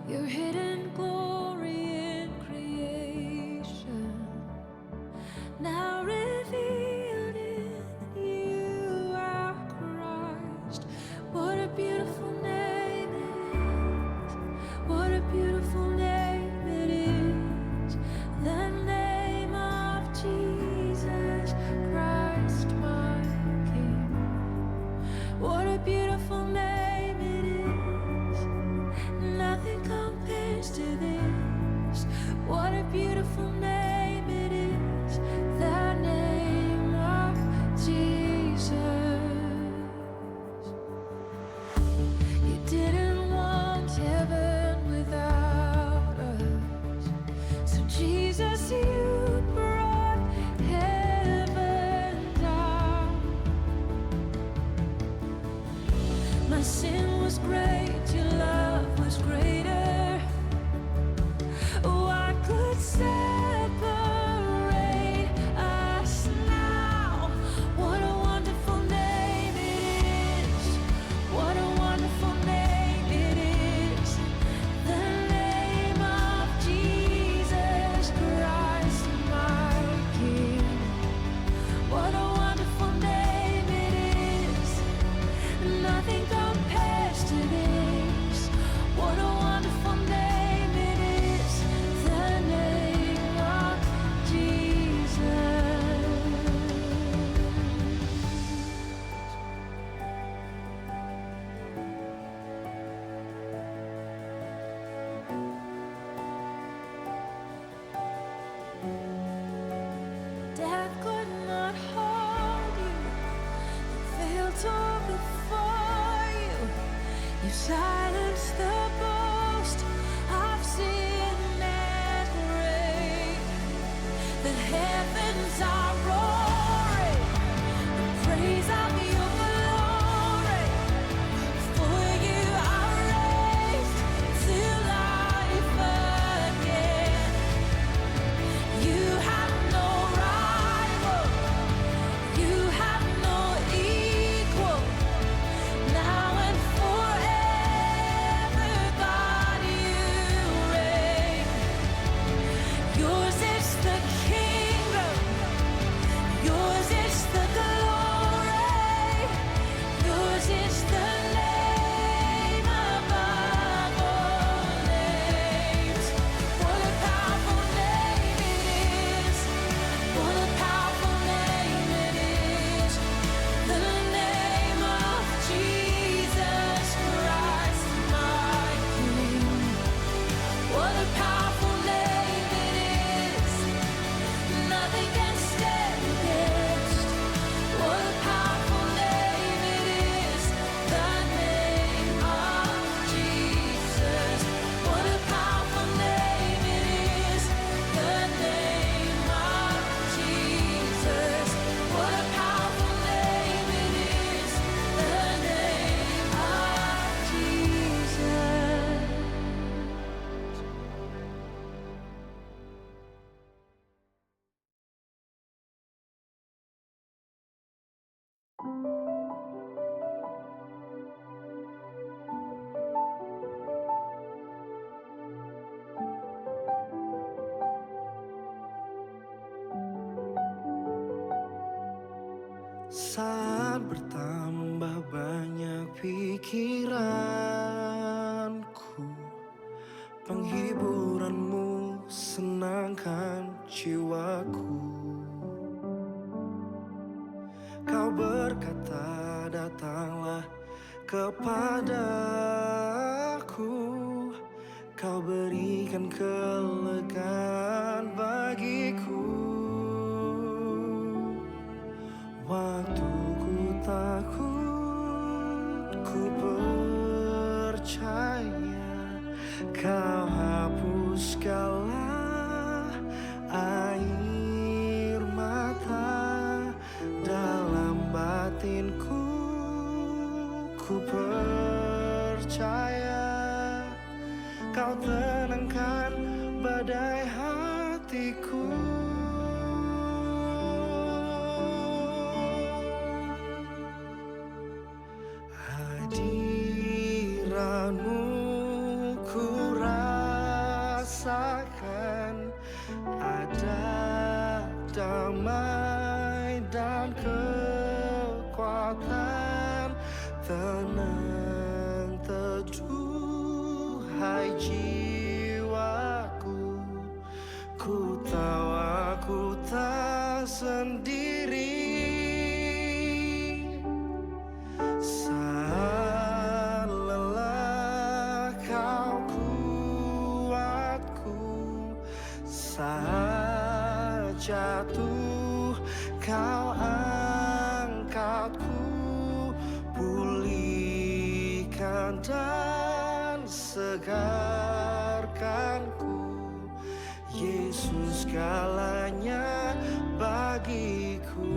your hidden glory in creation, now revealed in you, our Christ. What a beautiful name it is. What a beautiful name it is. The name of Jesus Christ, my King. What a beautiful name it is. Nothing compares to this. What a beautiful name it is. The name of Jesus. You didn't want heaven without us. So Jesus, you brought heaven down. My sin was great, your love was greater. What could separate us now? What a wonderful name it is. What a wonderful name it is. The name of Jesus Christ, my King. What a wonderful name it is. Nothing compares to this. What a wonderful name it is. The name of Jesus. Death could not hold you. You failed to before you. You silenced the boast of sin and grave. The heavens are roaring in praise of your glory. For you are raised to life again. You have no rival. You have no equal. Now and forever, God, you reign. Yours is the kingdom. Yours is the glory. Yours is the name above all names. What a powerful name it is. What a powerful name it is. The name of Jesus Christ, my King. What a powerful name it is. Nothing can stand against. What a powerful name it is. The name of Jesus. What a powerful name it is. The name of Jesus. What a powerful name it is. The name of Jesus. Saat bertambah banyak pikiranku, penghiburanmu senangkan jiwaku. Kau berkata, datanglah kepadaku. Kau berikan kelegaan bagiku. Waktu ku takut, ku percaya. Kau hapus segala air mata dalam batinku. Ku percaya kau tenangkan badai hatiku. Hadiratmu ku ada damai dan kekuatan. Tenang teduh hai jiwaku, ku tahu aku tak sendiri. Saat lelah kau kuatku, saat jatuh kau angkatku, pulihkan dan segarkanku. Yesus segalanya bagiku.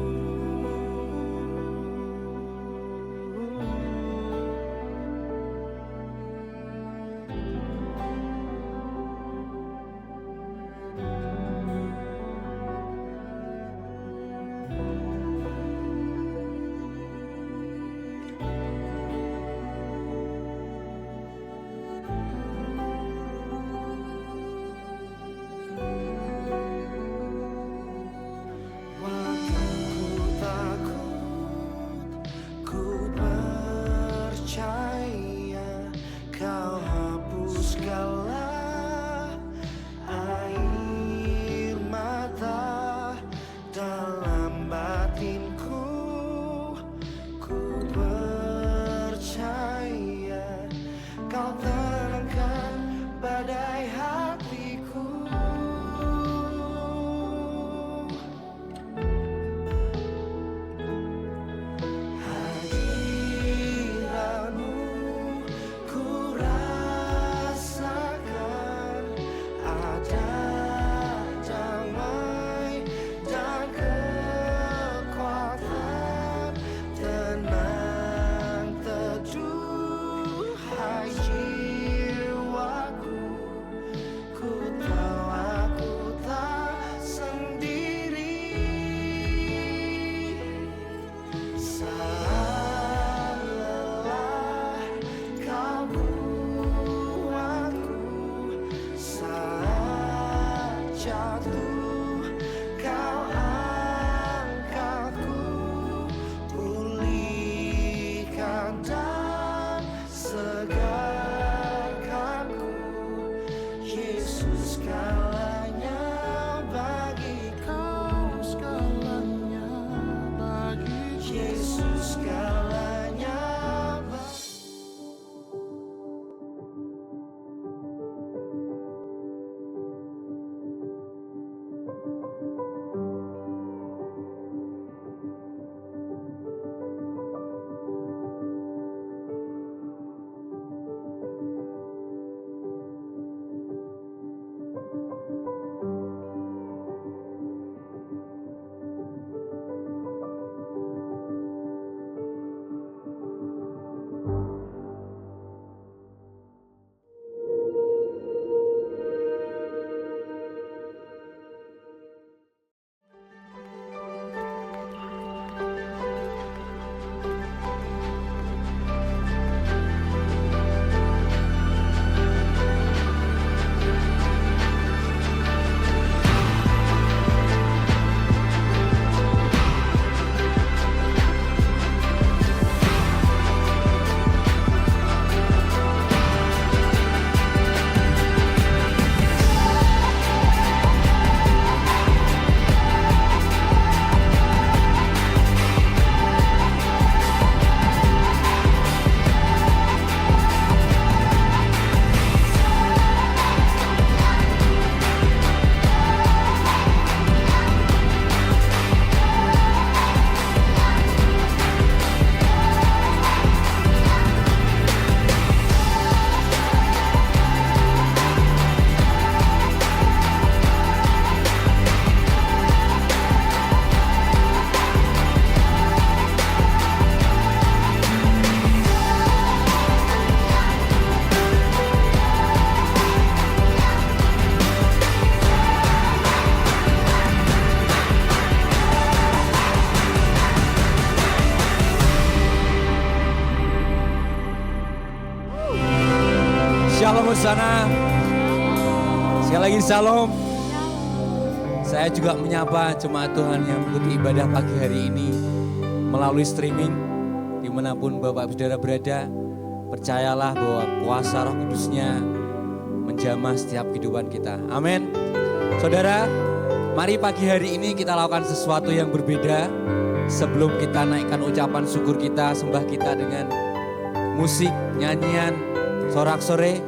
Shalom Hosana. Sekali lagi shalom. Saya juga menyapa jemaat Tuhan yang mengikuti ibadah pagi hari ini melalui streaming dimanapun Bapak Ibu Saudara berada. Percayalah bahwa kuasa Roh Kudusnya menjamah setiap kehidupan kita. Amin. Saudara, mari pagi hari ini kita lakukan sesuatu yang berbeda. Sebelum kita naikkan ucapan syukur kita, sembah kita dengan musik, nyanyian, sorak-sore.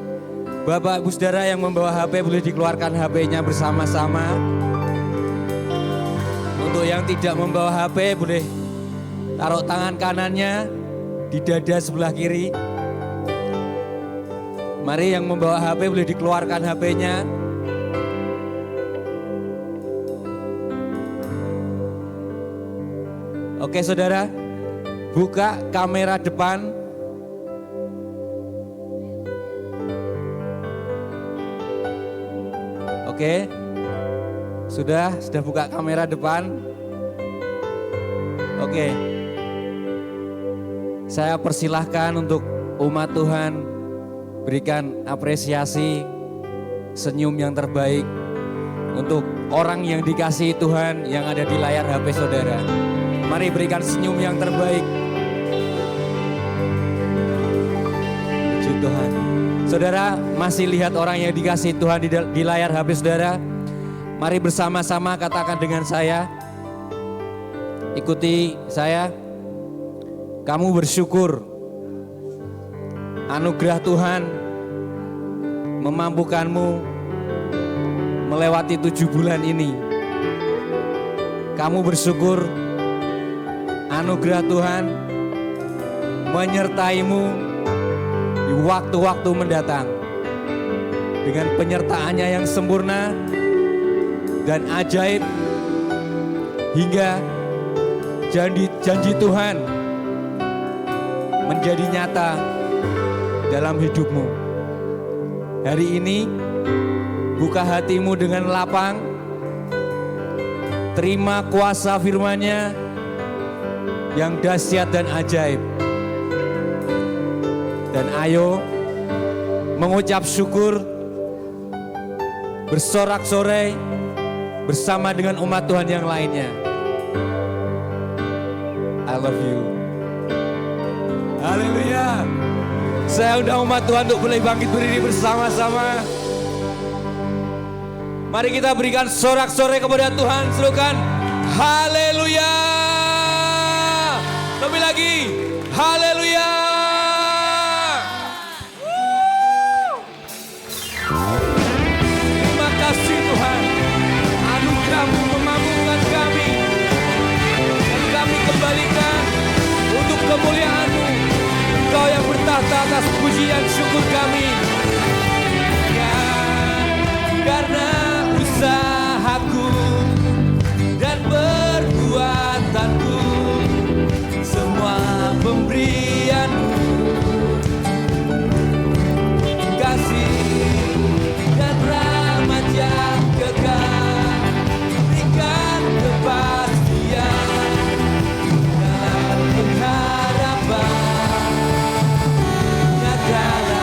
Bapak Ibu Saudara yang membawa HP boleh dikeluarkan HP-nya bersama-sama. Untuk yang tidak membawa HP boleh taruh tangan kanannya di dada sebelah kiri. Mari yang membawa HP boleh dikeluarkan HP-nya. Oke saudara, buka kamera depan. Oke, sudah buka kamera depan. Oke, saya persilahkan untuk umat Tuhan berikan apresiasi, senyum yang terbaik untuk orang yang dikasihi Tuhan yang ada di layar HP saudara. Mari berikan senyum yang terbaik. Puji Tuhan. Saudara masih lihat orang yang dikasihi Tuhan di layar HP saudara. Mari bersama-sama katakan dengan saya. Ikuti saya. Kamu bersyukur. Anugerah Tuhan memampukanmu melewati 7 bulan ini. Kamu bersyukur. Anugerah Tuhan menyertaimu di waktu-waktu mendatang dengan penyertaannya yang sempurna dan ajaib hingga janji Tuhan menjadi nyata dalam hidupmu. Hari ini buka hatimu dengan lapang, terima kuasa firman-Nya yang dahsyat dan ajaib. Dan ayo mengucap syukur, bersorak-sorai bersama dengan umat Tuhan yang lainnya. I love you. Haleluya. Saya undang umat Tuhan untuk boleh bangkit berdiri bersama-sama. Mari kita berikan sorak-sorai kepada Tuhan. Serukan haleluya. Lebih lagi, haleluya. Terima kasih Tuhan, anugerah-Mu memampukan kami, dan kami kembalikan untuk kemuliaan-Mu. Engkau yang bertahta atas pujian syukur kami. Ya, karena usahaku dan perbuatanku, semua pemberian-Mu, kasih dan rahmat yang kekal, berikan kepastian dalam pengharapan, nyatalah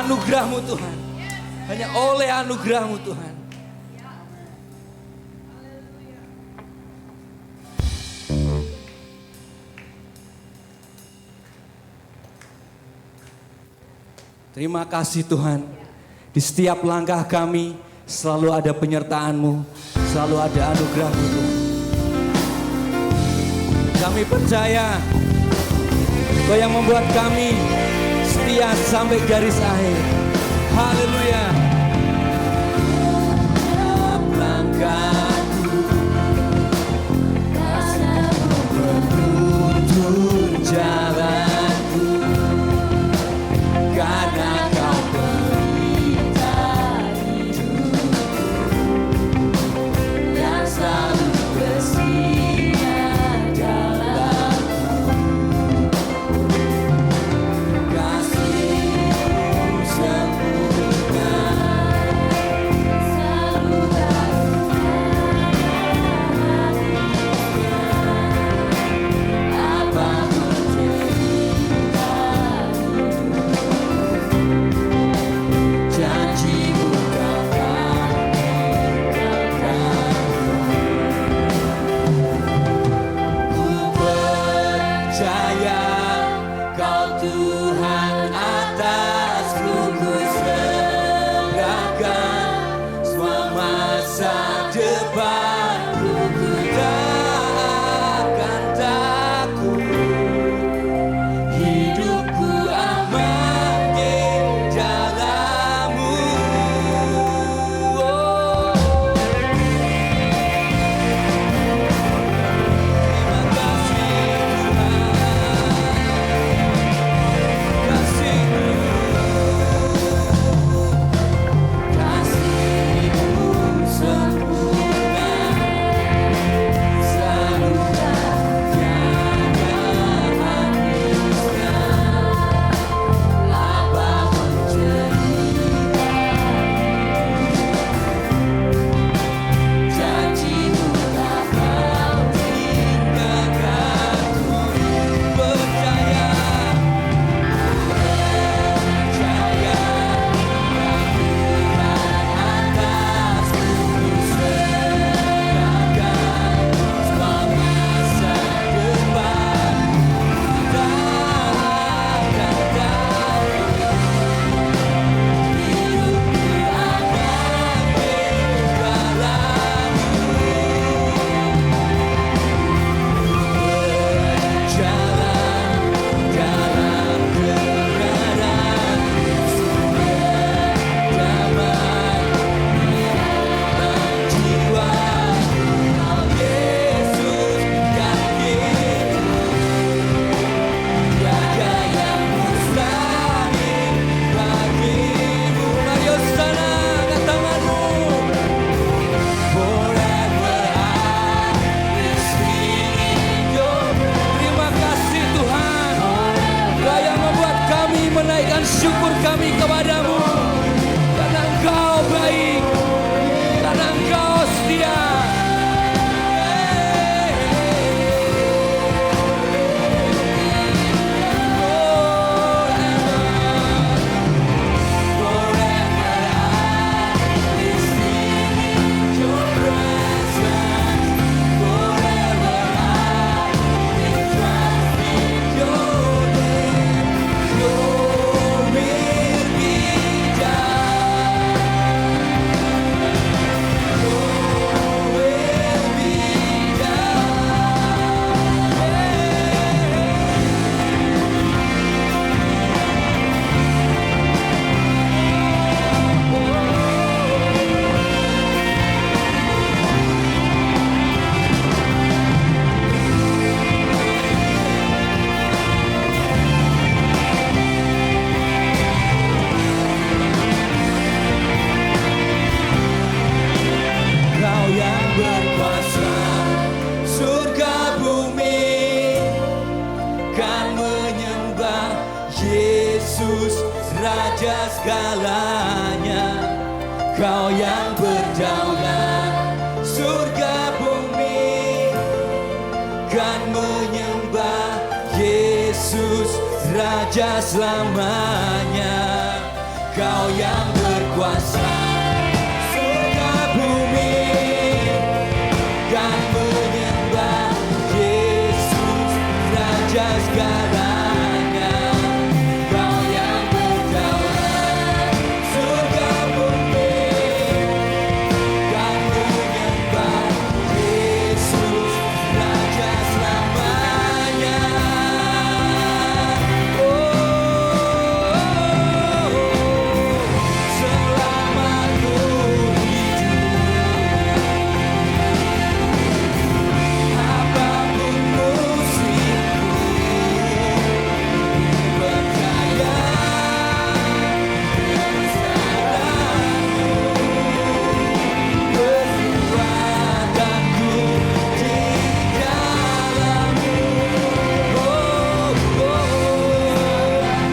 anugerah-Mu Tuhan. Hanya oleh anugerah-Mu Tuhan. Terima kasih Tuhan. Di setiap langkah kami selalu ada penyertaan-Mu, selalu ada anugerah-Mu Tuhan. Kami percaya Kau yang membuat kami setia sampai garis akhir. Haleluya. Langkahku, kasih-Mu menuntun jalanku, karena Kau perintah hidupku yang selalu bersinar dalamku. Kasih-Mu sempurna, selalu apapun cerita janji-Mu takkan ku percaya Kau Tuhan atasku, ku serahkan semua masa depanku, ku tak akan takut. Hidupku aman di dalam-Mu. Terima kasih Tuhan. Kasih-Mu sempurna, selalu tiada habisnya. Apapun cerita, janji-Mu takkan tinggalkanku. Percaya, percaya atasku, ku serahkan semua masa depanku, tak akan takut. Hidupku aman di dalam-Mu. Berjalan dalam kebenaran, sumber damai dalam jiwa. Kau Yesus yakinku, tiada yang mustahil bagimu. Mari hosana, angkat tanganmu. Forever I will sing your praise. Terima kasih Tuhan, Kau yang membuat kami menaikkan syukur kami kepada-Mu, karena Engkau baik, karena Engkau setia. Kau yang berkuasa surga bumi, kan menyembah Yesus Raja segalanya. Kau yang berdaulat surga bumi, kan menyembah Yesus Raja selamanya. Kau yang berkuasa surga bumi, dan menyembah Yesus Raja segalanya. Kau yang berdaulat surga bumi, dan menyembah Yesus Raja selamanya. Selama ku hidup, apapun musimku, percaya kebesaranmu, kekuatanku di dalammu.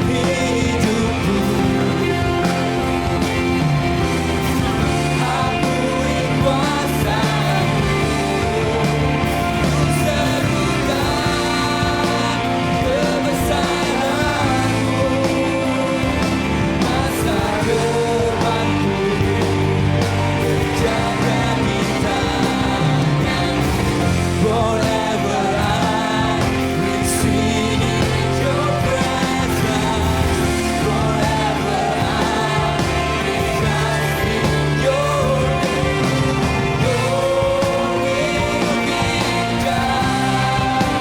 Hidupku akui kuasa-Mu, serukan kebesaran-Mu, masa depanku terjaga di tangan. Forever I will sing Your presence. Forever I will trust in Your name. Your will be done.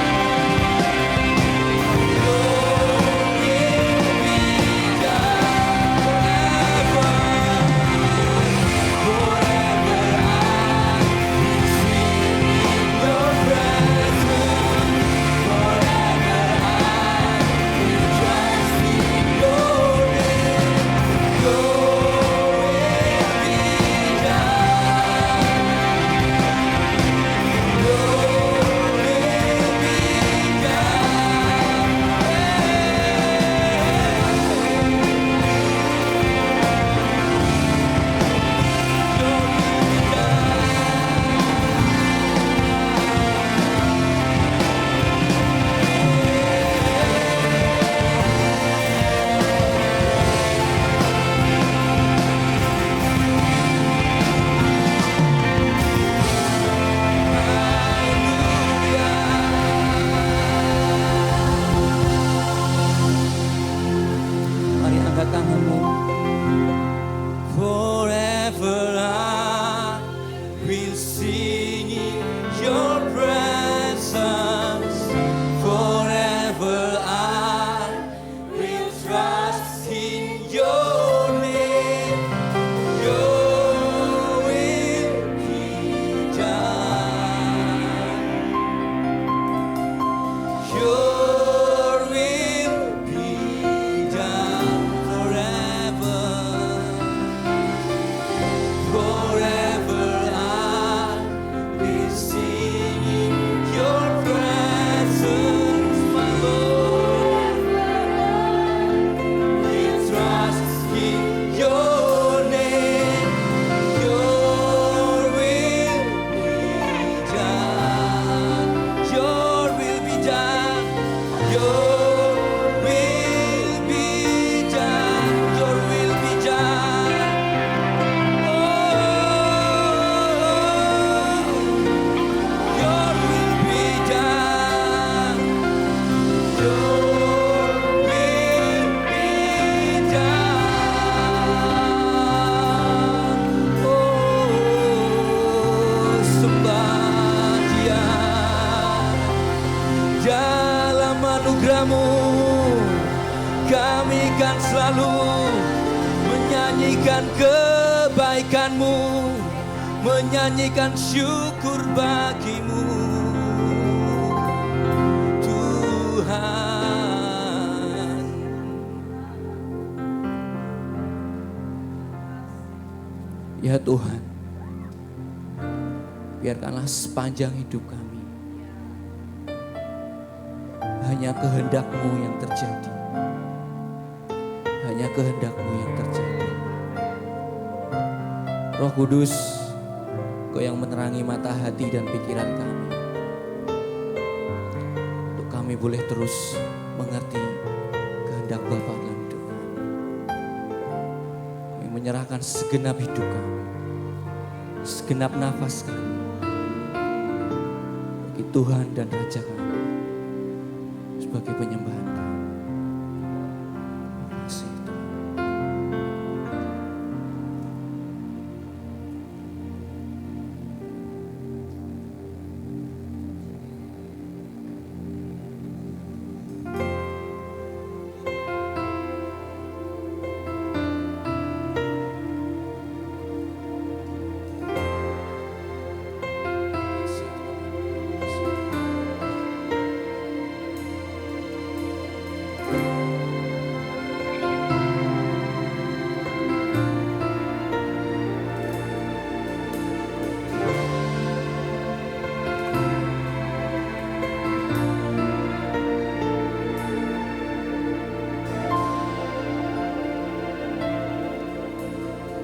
Your will be done forever. Forever I will sing Your presence. Forever I will trust in Your name. Your will be done. Your Mari angkat tanganmu. Forever I will sing in Your presence. Forever I will trust in Your name. Your will be done. Your will be done forever. Forever I will sing in Your presence, my Lord. We trust in Your name. Your will be done. Your will be done. Your will be done. Your will be done. Oh, Your will be done. Your will be done. Oh, sembah Dia. Dalam anugerah-Mu kami kan selalu menyanyikan kebaikan-Mu, menyanyikan syukur bagi-Mu, Tuhan. Ya Tuhan, biarkanlah sepanjang hidup kami hanya kehendak-Mu yang terjadi. Hanya kehendak-Mu yang terjadi. Roh Kudus, Kau yang menerangi mata hati dan pikiran kami, untuk kami boleh terus mengerti kehendak Bapa dalam hidup kami. menyerahkan segenap hidup kami, segenap nafas kami bagi Tuhan dan Raja kami sebagai penyembahan kami. Terima kasih Tuhan.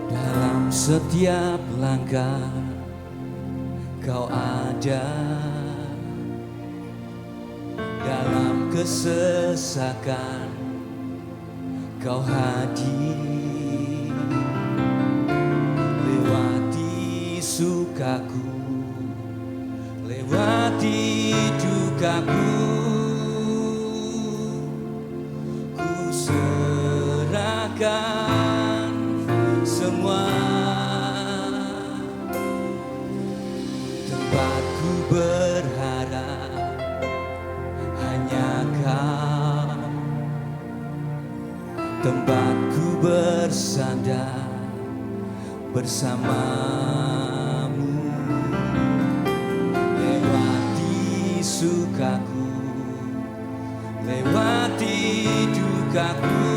Dalam setiap langkah Kau ada, dalam kesesakan Kau hadir, lewati sukaku, lewati dukaku, ku serahkan semua. Tempatku berharap hanya Kau, tempatku bersandar bersamamu, lewati sukaku, lewati dukaku,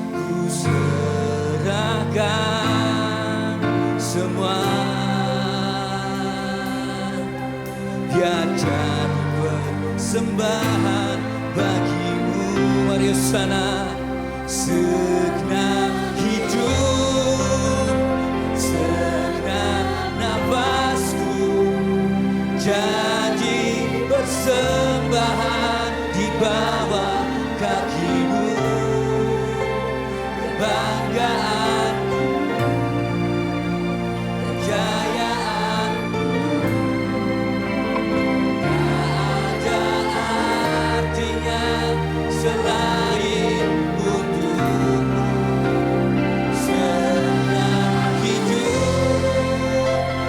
ku serahkan semua. Biar jadi persembahan bagimu. Mari sana, segenap hidup, segenap nafasku jadi persembahan di bawah kakimu. Kebanggaanku, kejayaanku, tak ada artinya selain untukmu. Segenap hidup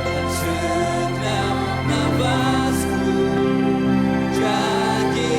dan segenap nafasku jadi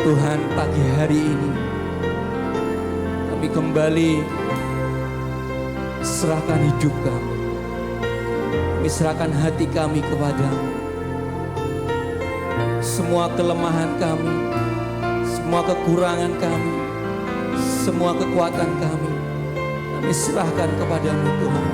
Tuhan, pagi hari ini kami kembali serahkan hidup kami. Kami serahkan hati kami kepadamu. Semua kelemahan kami, semua kekurangan kami, semua kekuatan kami serahkan kepadamu Tuhan.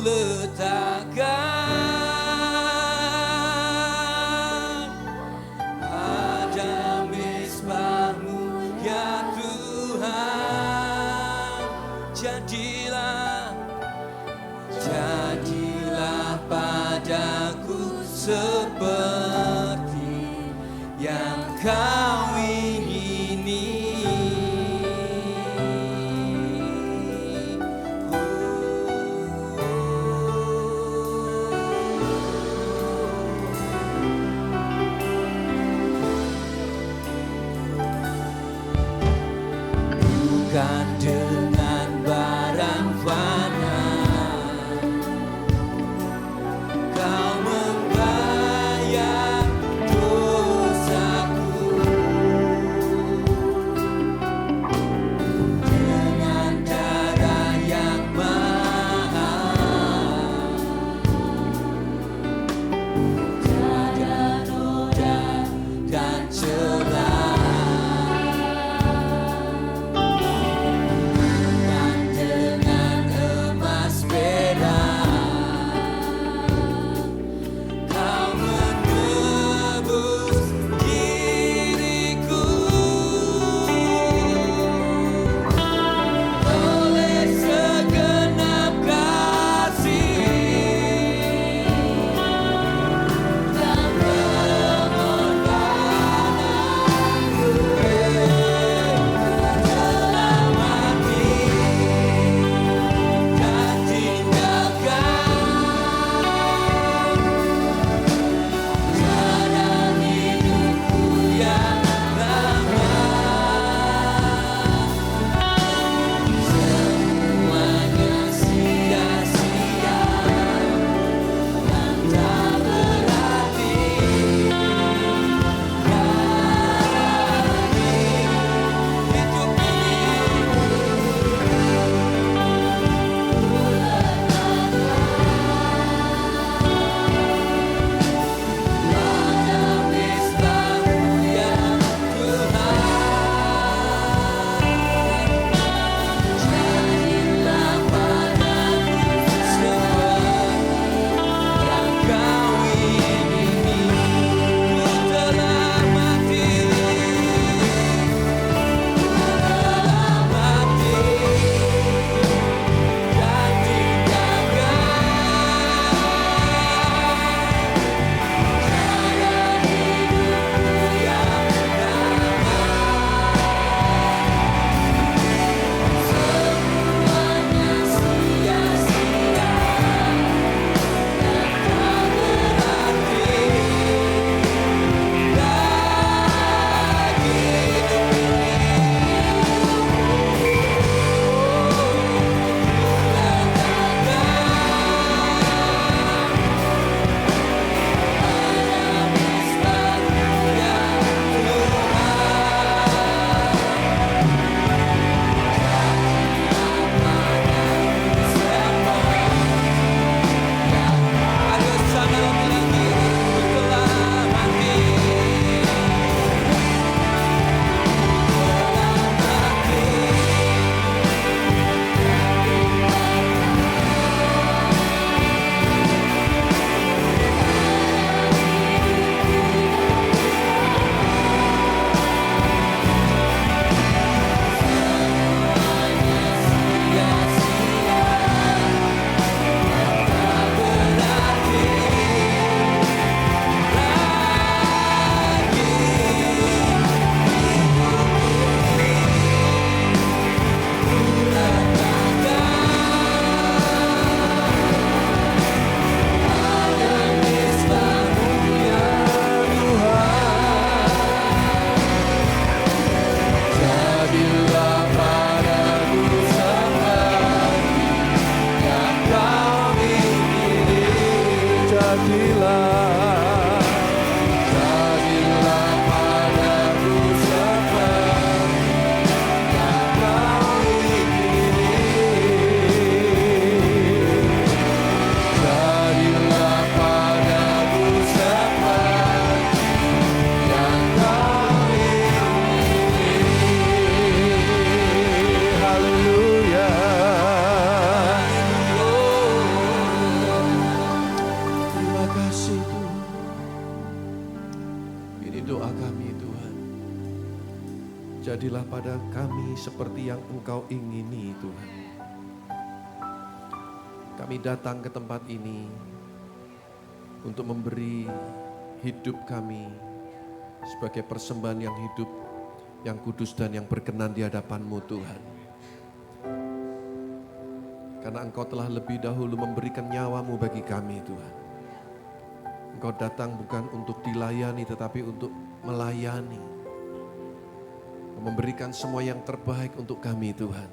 Letakkan padaku seperti yang kau ingini. Jadilah padaku seperti yang kau ingini. Haleluya. Terima kasih Tuhan. Ini doa kami Tuhan. Jadilah pada kami seperti yang Engkau ingini Tuhan. Kami datang ke tempat ini untuk memberi hidup kami sebagai persembahan yang hidup, yang kudus dan yang berkenan di hadapan-Mu Tuhan. Karena Engkau telah lebih dahulu memberikan nyawa-Mu bagi kami Tuhan. Engkau datang bukan untuk dilayani tetapi untuk melayani. Memberikan semua yang terbaik untuk kami Tuhan.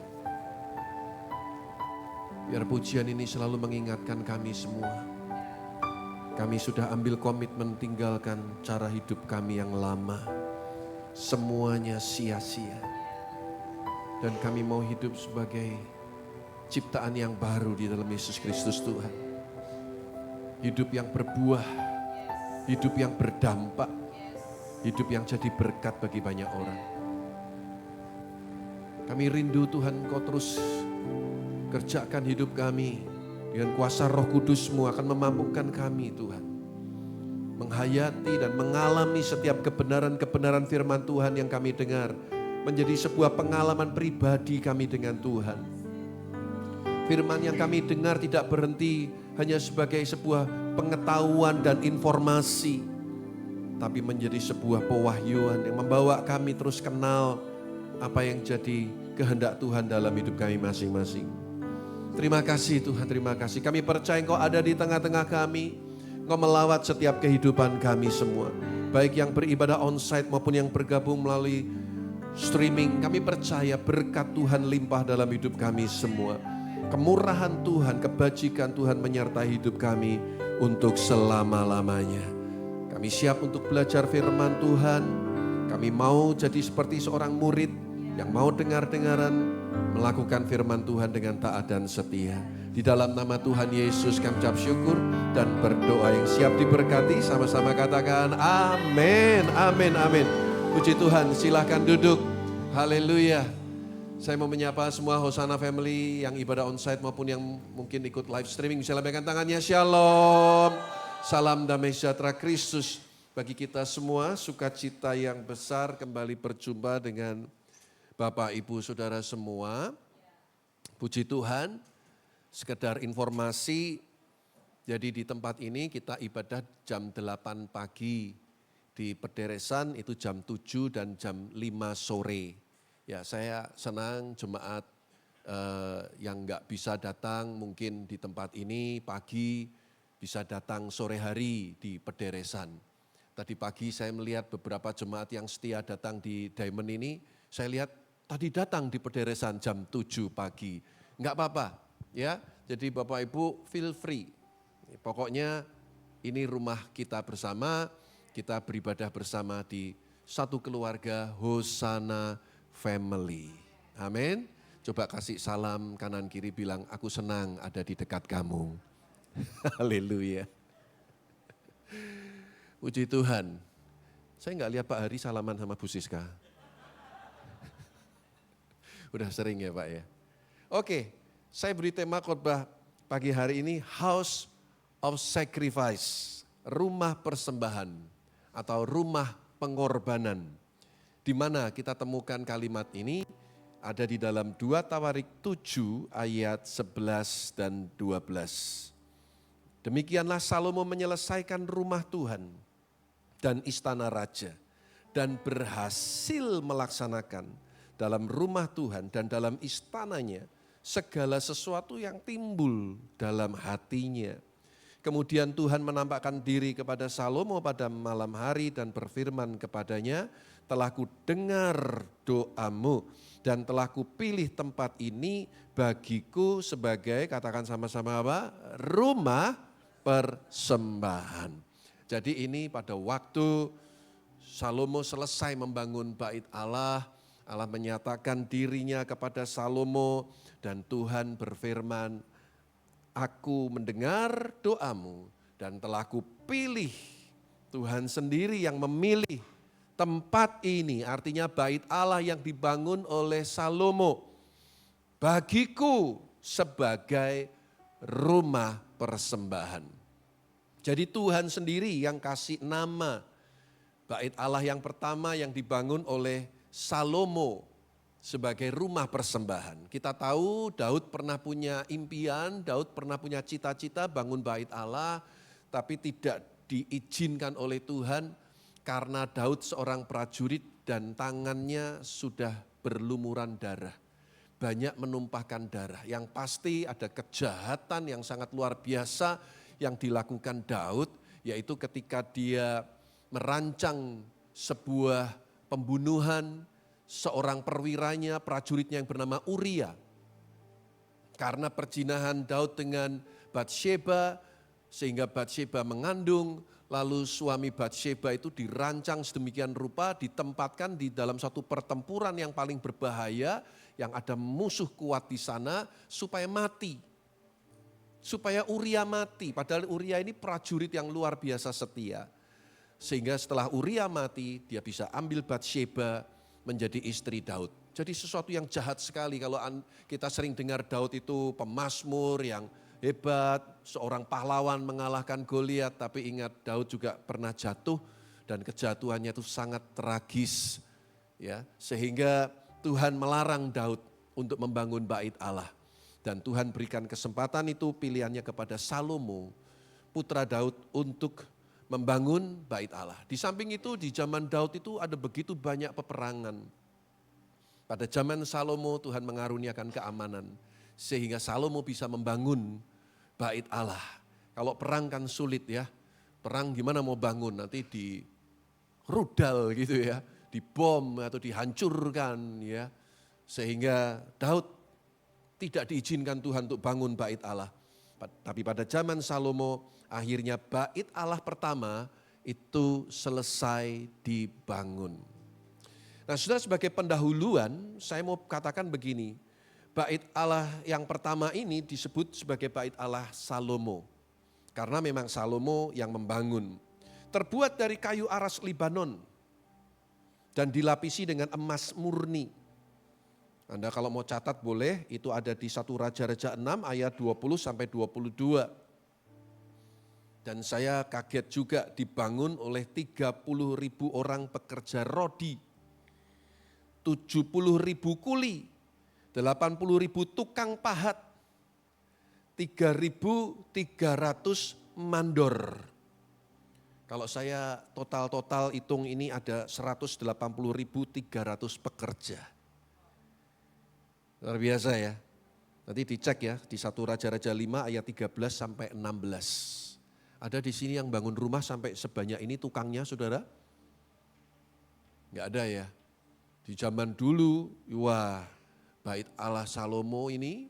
Biar pujian ini selalu mengingatkan kami semua. Kami sudah ambil komitmen tinggalkan cara hidup kami yang lama. Semuanya sia-sia. Dan kami mau hidup sebagai ciptaan yang baru di dalam Yesus Kristus Tuhan. Hidup yang berbuah, hidup yang berdampak, hidup yang jadi berkat bagi banyak orang. Kami rindu Tuhan Kau terus kerjakan hidup kami dengan kuasa Roh Kudus-Mu akan memampukan kami Tuhan. Menghayati dan mengalami setiap kebenaran-kebenaran firman Tuhan yang kami dengar. Menjadi sebuah pengalaman pribadi kami dengan Tuhan. Firman yang kami dengar tidak berhenti hanya sebagai sebuah pengetahuan dan informasi. Tapi menjadi sebuah pewahyuan yang membawa kami terus kenal apa yang jadi kehendak Tuhan dalam hidup kami masing-masing. Terima kasih Tuhan, terima kasih. Kami percaya Engkau ada di tengah-tengah kami. Engkau melawat setiap kehidupan kami semua. Baik yang beribadah onsite maupun yang bergabung melalui streaming. Kami percaya berkat Tuhan limpah dalam hidup kami semua. Kemurahan Tuhan, kebajikan Tuhan menyertai hidup kami untuk selama-lamanya. Kami siap untuk belajar firman Tuhan. Kami mau jadi seperti seorang murid yang mau dengar-dengaran, melakukan firman Tuhan dengan taat dan setia. Di dalam nama Tuhan Yesus kami ucap syukur dan berdoa. Yang siap diberkati sama-sama katakan amin, amin, amin. Puji Tuhan, silahkan duduk. Haleluya. Saya mau menyapa semua Hosana Family yang ibadah onsite maupun yang mungkin ikut live streaming. Bisa lambaikan tangannya, Shalom. Salam damai sejahtera Kristus bagi kita semua. Sukacita yang besar kembali berjumpa dengan Bapak, Ibu, Saudara semua. Puji Tuhan, sekedar informasi, jadi di tempat ini kita ibadah jam 8 pagi. Di pederesan itu jam 7 dan jam 5 sore. Ya, saya senang jemaat yang nggak bisa datang mungkin di tempat ini pagi, bisa datang sore hari di pederesan. Tadi pagi saya melihat beberapa jemaat yang setia datang di Diamond ini, saya lihat tadi datang di pederesan jam 7 pagi. Enggak apa-apa ya, jadi Bapak Ibu feel free. Pokoknya ini rumah kita bersama, kita beribadah bersama di satu keluarga Hosana Family. Amin. Coba kasih salam kanan kiri bilang aku senang ada di dekat kamu. Haleluya. Puji Tuhan. Saya enggak lihat Pak Hari salaman sama Bu Siska. Udah sering ya Pak ya. Oke, saya beri tema khotbah pagi hari ini House of Sacrifice, rumah persembahan atau rumah pengorbanan. Di mana kita temukan kalimat ini ada di dalam 2 Tawarik 7 ayat 11 dan 12. Demikianlah Salomo menyelesaikan rumah Tuhan dan istana raja dan berhasil melaksanakan dalam rumah Tuhan dan dalam istananya segala sesuatu yang timbul dalam hatinya. Kemudian Tuhan menampakkan diri kepada Salomo pada malam hari dan berfirman kepadanya, telah kudengar doamu dan telah kupilih tempat ini bagiku sebagai, katakan sama-sama apa? Rumah persembahan. Jadi ini pada waktu Salomo selesai membangun bait Allah, Allah menyatakan dirinya kepada Salomo dan Tuhan berfirman, aku mendengar doamu dan telah kupilih. Tuhan sendiri yang memilih tempat ini, artinya bait Allah yang dibangun oleh Salomo, bagiku sebagai rumah persembahan. Jadi Tuhan sendiri yang kasih nama bait Allah yang pertama yang dibangun oleh Salomo sebagai rumah persembahan. Kita tahu Daud pernah punya impian, Daud pernah punya cita-cita bangun bait Allah, tapi tidak diizinkan oleh Tuhan karena Daud seorang prajurit dan tangannya sudah berlumuran darah. Banyak menumpahkan darah. Yang pasti ada kejahatan yang sangat luar biasa yang dilakukan Daud, yaitu ketika dia merancang sebuah pembunuhan seorang perwiranya, prajuritnya yang bernama Uria. Karena perzinahan Daud dengan Batsheba, sehingga Batsheba mengandung, lalu suami Batsheba itu dirancang sedemikian rupa, ditempatkan di dalam satu pertempuran yang paling berbahaya, yang ada musuh kuat di sana, supaya mati. Supaya Uria mati, padahal Uria ini prajurit yang luar biasa setia. Sehingga setelah Uria mati, dia bisa ambil Batsheba menjadi istri Daud. Jadi sesuatu yang jahat sekali kalau kita sering dengar Daud itu pemazmur yang hebat, seorang pahlawan mengalahkan Goliat, tapi ingat Daud juga pernah jatuh dan kejatuhannya itu sangat tragis. Ya, sehingga Tuhan melarang Daud untuk membangun bait Allah. Dan Tuhan berikan kesempatan itu pilihannya kepada Salomo, putra Daud, untuk membangun bait Allah. Di samping itu di zaman Daud itu ada begitu banyak peperangan. Pada zaman Salomo Tuhan mengaruniakan keamanan sehingga Salomo bisa membangun bait Allah. Kalau perang kan sulit ya. Perang gimana mau bangun, nanti di rudal gitu ya, dibom atau dihancurkan ya. Sehingga Daud tidak diizinkan Tuhan untuk bangun bait Allah. Tapi pada zaman Salomo akhirnya bait Allah pertama itu selesai dibangun. Nah, sudah sebagai pendahuluan saya mau katakan begini, bait Allah yang pertama ini disebut sebagai bait Allah Salomo. Karena memang Salomo yang membangun. Terbuat dari kayu aras Libanon dan dilapisi dengan emas murni. Anda kalau mau catat boleh, itu ada di 1 Raja-Raja 6 ayat 20 sampai 22. Dan saya kaget juga dibangun oleh 30.000 orang pekerja rodi, 70.000 kuli, 80.000 tukang pahat, 3.300 mandor. Kalau saya total hitung ini ada 180.300 pekerja. Luar biasa ya. Nanti dicek ya di 1 Raja-Raja 5 ayat 13 sampai 16. Ada di sini yang bangun rumah sampai sebanyak ini tukangnya saudara? Enggak ada ya. Di zaman dulu, wah, bait Allah Salomo ini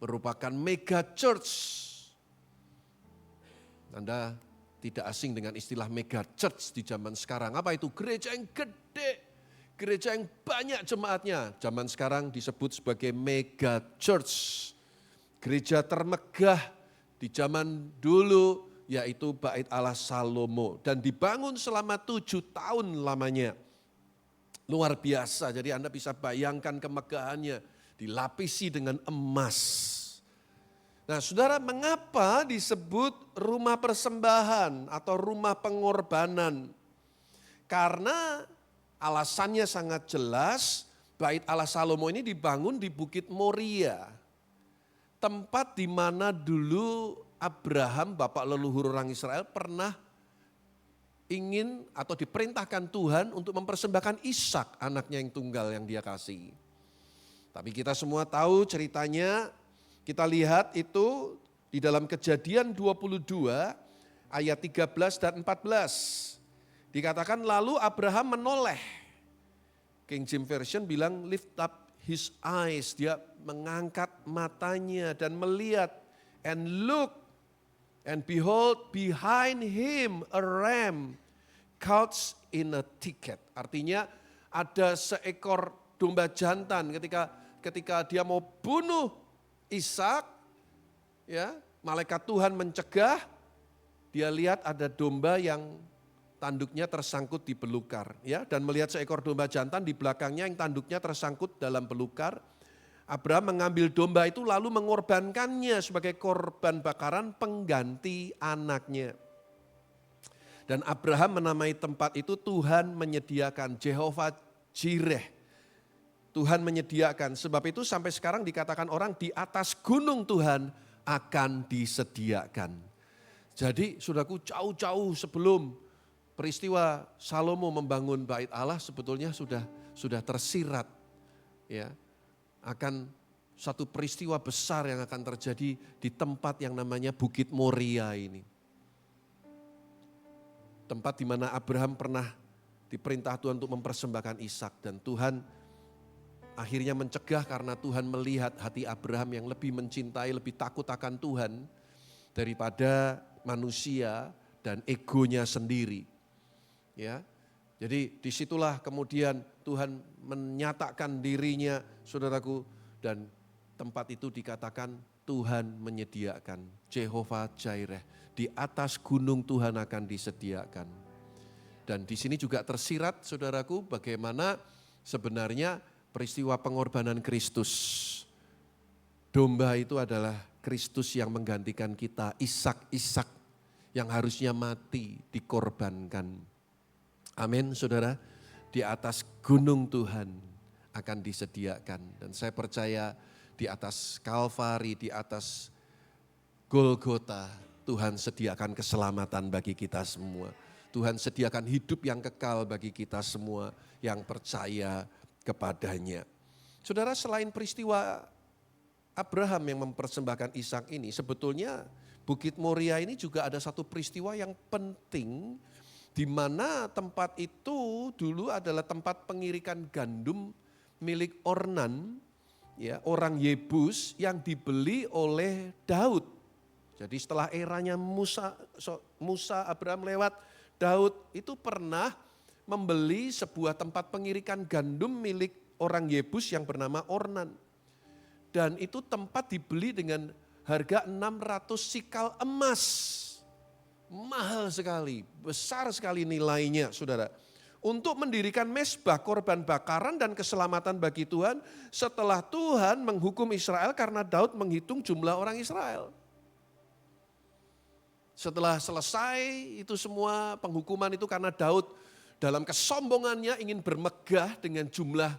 merupakan mega church. Anda tidak asing dengan istilah mega church di zaman sekarang. Apa itu? Gereja yang gede. Gereja yang banyak jemaatnya, zaman sekarang disebut sebagai mega church. Gereja termegah di zaman dulu yaitu bait Allah Salomo. Dan dibangun selama 7 tahun lamanya. Luar biasa, jadi Anda bisa bayangkan kemegahannya. Dilapisi dengan emas. Nah saudara, mengapa disebut rumah persembahan atau rumah pengorbanan? Karena alasannya sangat jelas, bait Allah Salomo ini dibangun di Bukit Moria. Tempat di mana dulu Abraham, bapak leluhur orang Israel, pernah ingin atau diperintahkan Tuhan untuk mempersembahkan Ishak, anaknya yang tunggal yang dia kasih. Tapi kita semua tahu ceritanya, kita lihat itu di dalam Kejadian 22 ayat 13 dan 14. Dikatakan lalu Abraham menoleh. King James Version bilang lift up his eyes. Dia mengangkat matanya dan melihat. And look, And behold, behind him a ram couched in a thicket. Artinya ada seekor domba jantan ketika dia mau bunuh Ishak, ya, malaikat Tuhan mencegah, dia lihat ada domba yang tanduknya tersangkut di belukar, ya, dan melihat seekor domba jantan di belakangnya yang tanduknya tersangkut dalam belukar. Abraham mengambil domba itu lalu mengorbankannya sebagai korban bakaran pengganti anaknya. Dan Abraham menamai tempat itu Tuhan menyediakan, Jehovah Jireh. Tuhan menyediakan, sebab itu sampai sekarang dikatakan orang di atas gunung Tuhan akan disediakan. Jadi saudaraku, jauh-jauh sebelum peristiwa Salomo membangun bait Allah sebetulnya sudah tersirat, ya, akan satu peristiwa besar yang akan terjadi di tempat yang namanya Bukit Moria ini. Tempat di mana Abraham pernah diperintah Tuhan untuk mempersembahkan Ishak, dan Tuhan akhirnya mencegah karena Tuhan melihat hati Abraham yang lebih mencintai, lebih takut akan Tuhan daripada manusia dan egonya sendiri. Ya. Jadi disitulah kemudian Tuhan menyatakan dirinya, saudaraku, dan tempat itu dikatakan Tuhan menyediakan, Jehovah Jireh, di atas gunung Tuhan akan disediakan. Dan di sini juga tersirat, saudaraku, bagaimana sebenarnya peristiwa pengorbanan Kristus. Domba itu adalah Kristus yang menggantikan kita, Ishak yang harusnya mati dikorbankan. Amin, saudara. Di atas gunung Tuhan akan disediakan. Dan saya percaya di atas Kalvari, di atas Golgota, Tuhan sediakan keselamatan bagi kita semua. Tuhan sediakan hidup yang kekal bagi kita semua yang percaya kepadanya. Saudara, selain peristiwa Abraham yang mempersembahkan Ishak ini, sebetulnya Bukit Moria ini juga ada satu peristiwa yang penting, di mana tempat itu dulu adalah tempat pengirikan gandum milik Ornan, ya, orang Yebus yang dibeli oleh Daud. Jadi setelah eranya Musa Abraham lewat, Daud itu pernah membeli sebuah tempat pengirikan gandum milik orang Yebus yang bernama Ornan. Dan itu tempat dibeli dengan harga 600 sikal emas. Mahal sekali, besar sekali nilainya, saudara. Untuk mendirikan mezbah korban bakaran dan keselamatan bagi Tuhan setelah Tuhan menghukum Israel karena Daud menghitung jumlah orang Israel. Setelah selesai itu semua penghukuman itu karena Daud dalam kesombongannya ingin bermegah dengan jumlah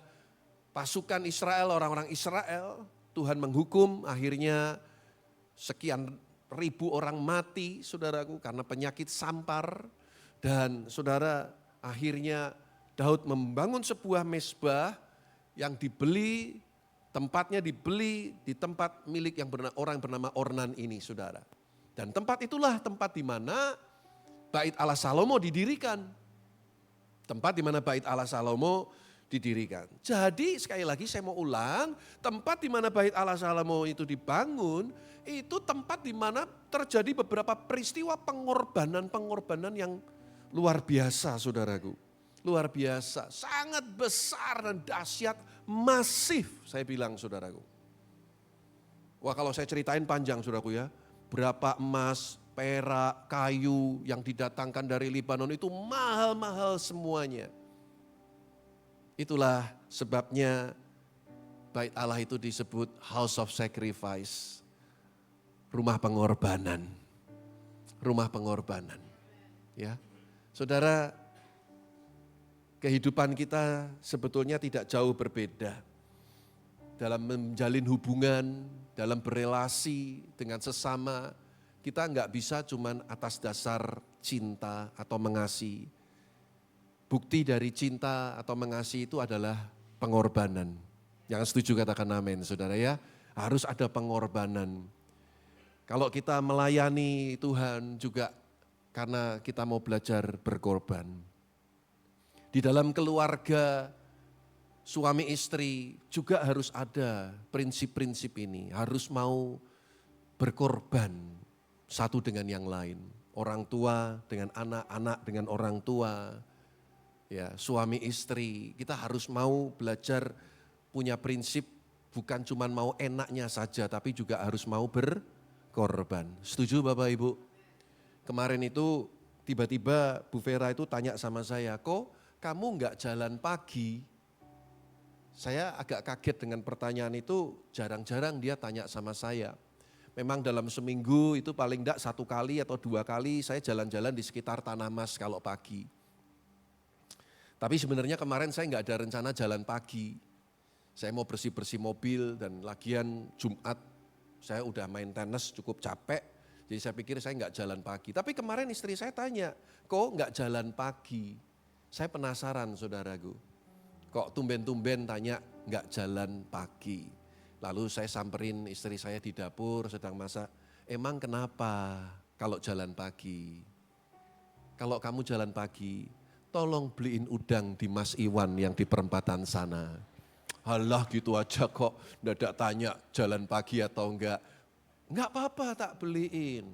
pasukan Israel, orang-orang Israel. Tuhan menghukum, akhirnya sekian ribu orang mati, saudaraku, karena penyakit sampar. Dan saudara, akhirnya Daud membangun sebuah mezbah yang dibeli, tempatnya dibeli di tempat milik orang bernama Ornan ini, saudara. Dan tempat itulah tempat di mana Bait Allah Salomo didirikan. Tempat di mana Bait Allah Salomo didirikan. Jadi sekali lagi saya mau ulang, tempat di mana Bait Allah Salomo itu dibangun, itu tempat di mana terjadi beberapa peristiwa pengorbanan yang luar biasa, saudaraku. Luar biasa, sangat besar dan dahsyat, masif saya bilang, saudaraku. Wah, kalau saya ceritain panjang, saudaraku, ya. Berapa emas, perak, kayu yang didatangkan dari Libanon itu mahal-mahal semuanya. Itulah sebabnya Bait Allah itu disebut House of Sacrifice. Rumah pengorbanan. Rumah pengorbanan. Ya. Saudara, kehidupan kita sebetulnya tidak jauh berbeda. Dalam menjalin hubungan, dalam berelasi dengan sesama, kita enggak bisa cuman atas dasar cinta atau mengasihi. Bukti dari cinta atau mengasihi itu adalah pengorbanan. Yang setuju katakan amin, saudara, ya. Harus ada pengorbanan. Kalau kita melayani Tuhan juga karena kita mau belajar berkorban. Di dalam keluarga suami istri juga harus ada prinsip-prinsip ini. Harus mau berkorban satu dengan yang lain. Orang tua dengan anak, anak dengan orang tua, ya, suami istri. Kita harus mau belajar punya prinsip bukan cuma mau enaknya saja, tapi juga harus mau berkorban. Setuju Bapak Ibu? Kemarin itu tiba-tiba Bu Vera itu tanya sama saya, kok kamu enggak jalan pagi? Saya agak kaget dengan pertanyaan itu, jarang-jarang dia tanya sama saya. Memang dalam seminggu itu paling enggak 1 kali atau 2 kali saya jalan-jalan di sekitar Tanah Mas kalau pagi. Tapi sebenarnya kemarin saya enggak ada rencana jalan pagi. Saya mau bersih-bersih mobil dan lagian Jumat saya udah main tenis cukup capek. Jadi saya pikir saya enggak jalan pagi. Tapi kemarin istri saya tanya, kok enggak jalan pagi? Saya penasaran saudaraku. Kok tumben-tumben tanya enggak jalan pagi? Lalu saya samperin istri saya di dapur sedang masak. Emang kenapa kalau jalan pagi? Kalau kamu jalan pagi, tolong beliin udang di Mas Iwan yang di perempatan sana. Halah gitu aja kok, dadak tanya jalan pagi atau enggak. Enggak apa-apa tak beliin.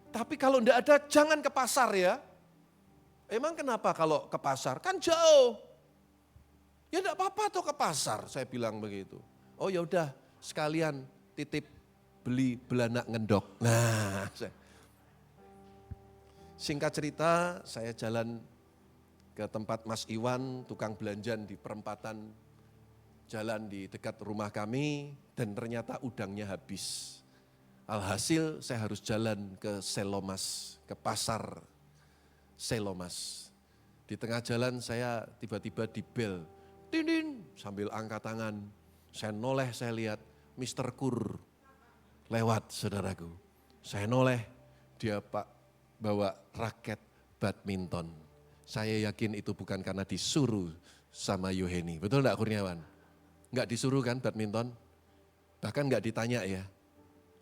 Tapi kalau enggak ada jangan ke pasar ya. Emang kenapa kalau ke pasar? Kan jauh. Ya enggak apa-apa tuh ke pasar, saya bilang begitu. Oh ya udah sekalian titip beli belanak ngendok. Nah, singkat cerita saya jalan ke tempat Mas Iwan, tukang belanjan di perempatan jalan di dekat rumah kami dan ternyata udangnya habis. Alhasil saya harus jalan ke Selomas, ke pasar Selomas. Di tengah jalan saya tiba-tiba dibel, dinding sambil angkat tangan. Saya noleh, saya lihat Mr. Kur lewat saudaraku. Saya noleh, dia Pak bawa raket badminton. Saya yakin itu bukan karena disuruh sama Yoheni. Betul enggak Kurniawan? Enggak disuruh kan badminton? Bahkan enggak ditanya ya.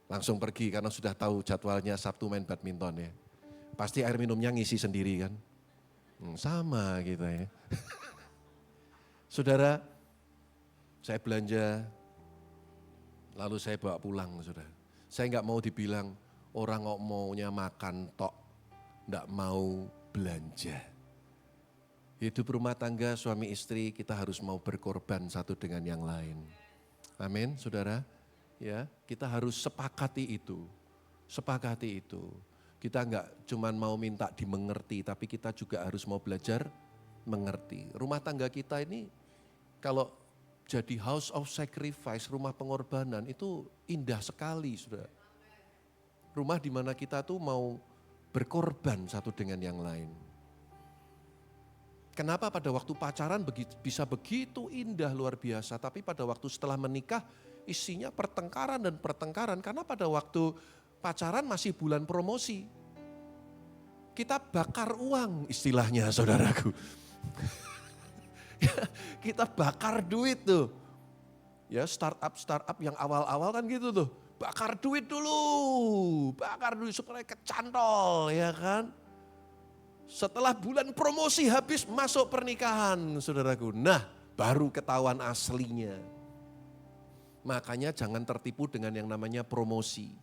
Langsung pergi karena sudah tahu jadwalnya Sabtu main badminton ya. Pasti air minumnya ngisi sendiri kan. Sama gitu ya. Saudara, saya belanja, lalu saya bawa pulang saudara. Saya enggak mau dibilang orang kok maunya makan tok, enggak mau belanja. Hidup rumah tangga suami istri kita harus mau berkorban satu dengan yang lain. Amin saudara. Ya, kita harus sepakati itu. Sepakati itu. Kita enggak cuman mau minta dimengerti, tapi kita juga harus mau belajar mengerti. Rumah tangga kita ini kalau jadi house of sacrifice, rumah pengorbanan itu indah sekali saudara. Rumah di mana kita tuh mau berkorban satu dengan yang lain. Kenapa pada waktu pacaran bisa begitu indah luar biasa, tapi pada waktu setelah menikah isinya pertengkaran dan pertengkaran. Karena pada waktu pacaran masih bulan promosi. Kita bakar uang istilahnya saudaraku. Kita bakar duit tuh. Ya startup yang awal-awal kan gitu tuh. Bakar duit dulu. Bakar duit supaya kecantol ya kan. Setelah bulan promosi habis masuk pernikahan saudaraku. Nah baru ketahuan aslinya. Makanya jangan tertipu dengan yang namanya promosi.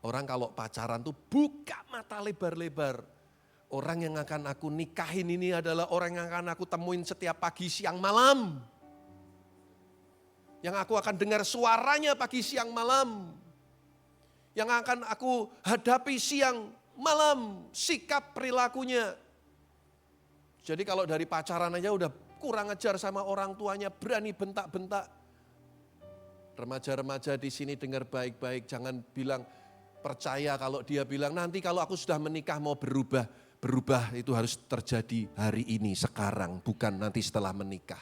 Orang kalau pacaran tuh buka mata lebar-lebar. Orang yang akan aku nikahin ini adalah orang yang akan aku temuin setiap pagi, siang, malam. Yang aku akan dengar suaranya pagi, siang, malam. Yang akan aku hadapi siang, malam. Sikap perilakunya. Jadi kalau dari pacaran aja udah kurang ajar sama orang tuanya, berani bentak-bentak. Remaja-remaja di sini dengar baik-baik, jangan bilang percaya kalau dia bilang nanti kalau aku sudah menikah mau berubah. Berubah itu harus terjadi hari ini, sekarang, bukan nanti setelah menikah.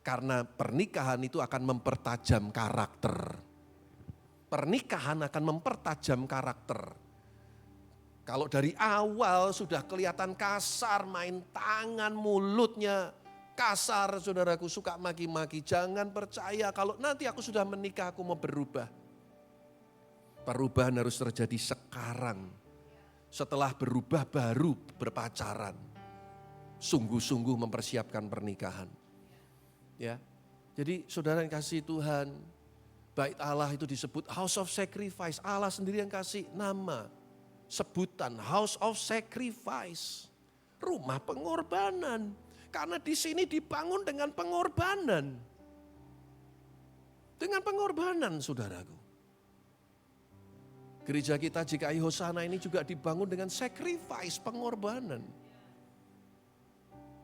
Karena pernikahan itu akan mempertajam karakter. Pernikahan akan mempertajam karakter. Kalau dari awal sudah kelihatan kasar, main tangan, mulutnya kasar, saudaraku suka maki-maki. Jangan percaya kalau nanti aku sudah menikah aku mau berubah. Perubahan harus terjadi sekarang. Setelah berubah baru berpacaran. Sungguh-sungguh mempersiapkan pernikahan. Ya. Jadi saudara yang kasih Tuhan, Bait Allah itu disebut house of sacrifice. Allah sendiri yang kasih nama, sebutan house of sacrifice. Rumah pengorbanan. Karena di sini dibangun dengan pengorbanan. Dengan pengorbanan, saudaraku. Gereja kita GKI Hosana ini juga dibangun dengan sacrifice, pengorbanan.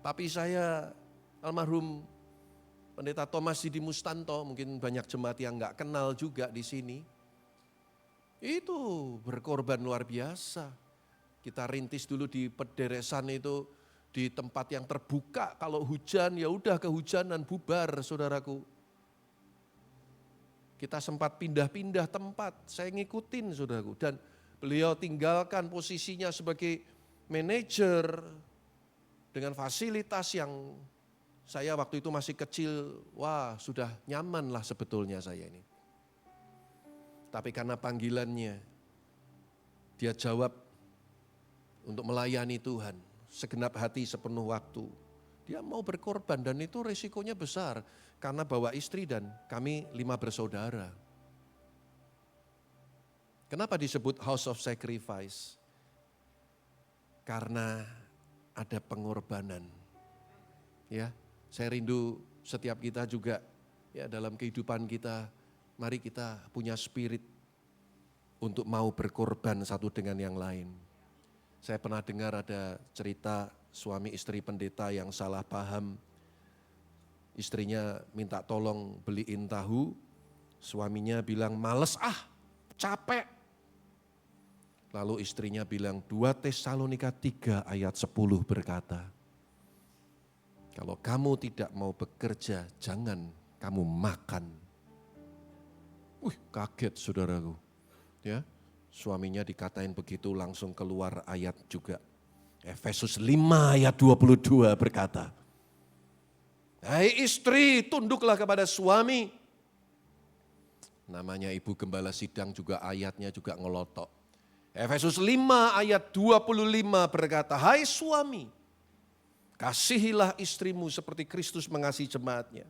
Tapi saya, almarhum Pendeta Thomas Didi Mustanto, mungkin banyak jemaat yang nggak kenal juga di sini. Itu berkorban luar biasa. Kita rintis dulu di pederesan itu, di tempat yang terbuka. Kalau hujan ya udah kehujanan, bubar saudaraku. Kita sempat pindah-pindah tempat, saya ngikutin saudaraku. Dan beliau tinggalkan posisinya sebagai manajer dengan fasilitas yang saya waktu itu masih kecil, wah sudah nyaman lah sebetulnya saya ini. Tapi karena panggilannya, dia jawab untuk melayani Tuhan, segenap hati sepenuh waktu. Dia mau berkorban dan itu resikonya besar. Karena bawa istri dan kami 5 bersaudara. Kenapa disebut house of sacrifice? Karena ada pengorbanan. Ya, saya rindu setiap kita juga ya dalam kehidupan kita, mari kita punya spirit untuk mau berkorban satu dengan yang lain. Saya pernah dengar ada cerita suami istri pendeta yang salah paham. Istrinya minta tolong beliin tahu, suaminya bilang males capek. Lalu istrinya bilang 2 Tesalonika 3 ayat 10 berkata, kalau kamu tidak mau bekerja, jangan kamu makan. Kaget saudaraku. Ya, suaminya dikatain begitu langsung keluar ayat juga. Efesus 5 ayat 22 berkata, hai istri, tunduklah kepada suami. Namanya Ibu Gembala Sidang juga ayatnya juga ngelotok. Efesus 5 ayat 25 berkata, hai suami, kasihilah istrimu seperti Kristus mengasihi jemaatnya.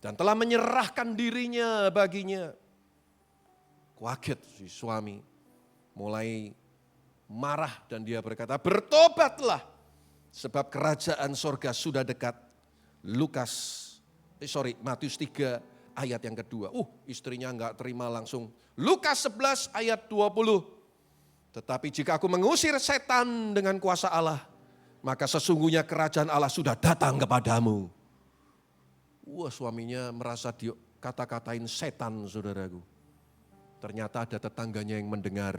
Dan telah menyerahkan dirinya baginya. Kaget si suami, mulai marah dan dia berkata, bertobatlah sebab kerajaan sorga sudah dekat. Matius 3 ayat yang kedua. Istrinya enggak terima langsung. Lukas 11 ayat 20. Tetapi jika aku mengusir setan dengan kuasa Allah, maka sesungguhnya kerajaan Allah sudah datang kepadamu. Suaminya merasa dikata-katain setan saudaraku. Ternyata ada tetangganya yang mendengar.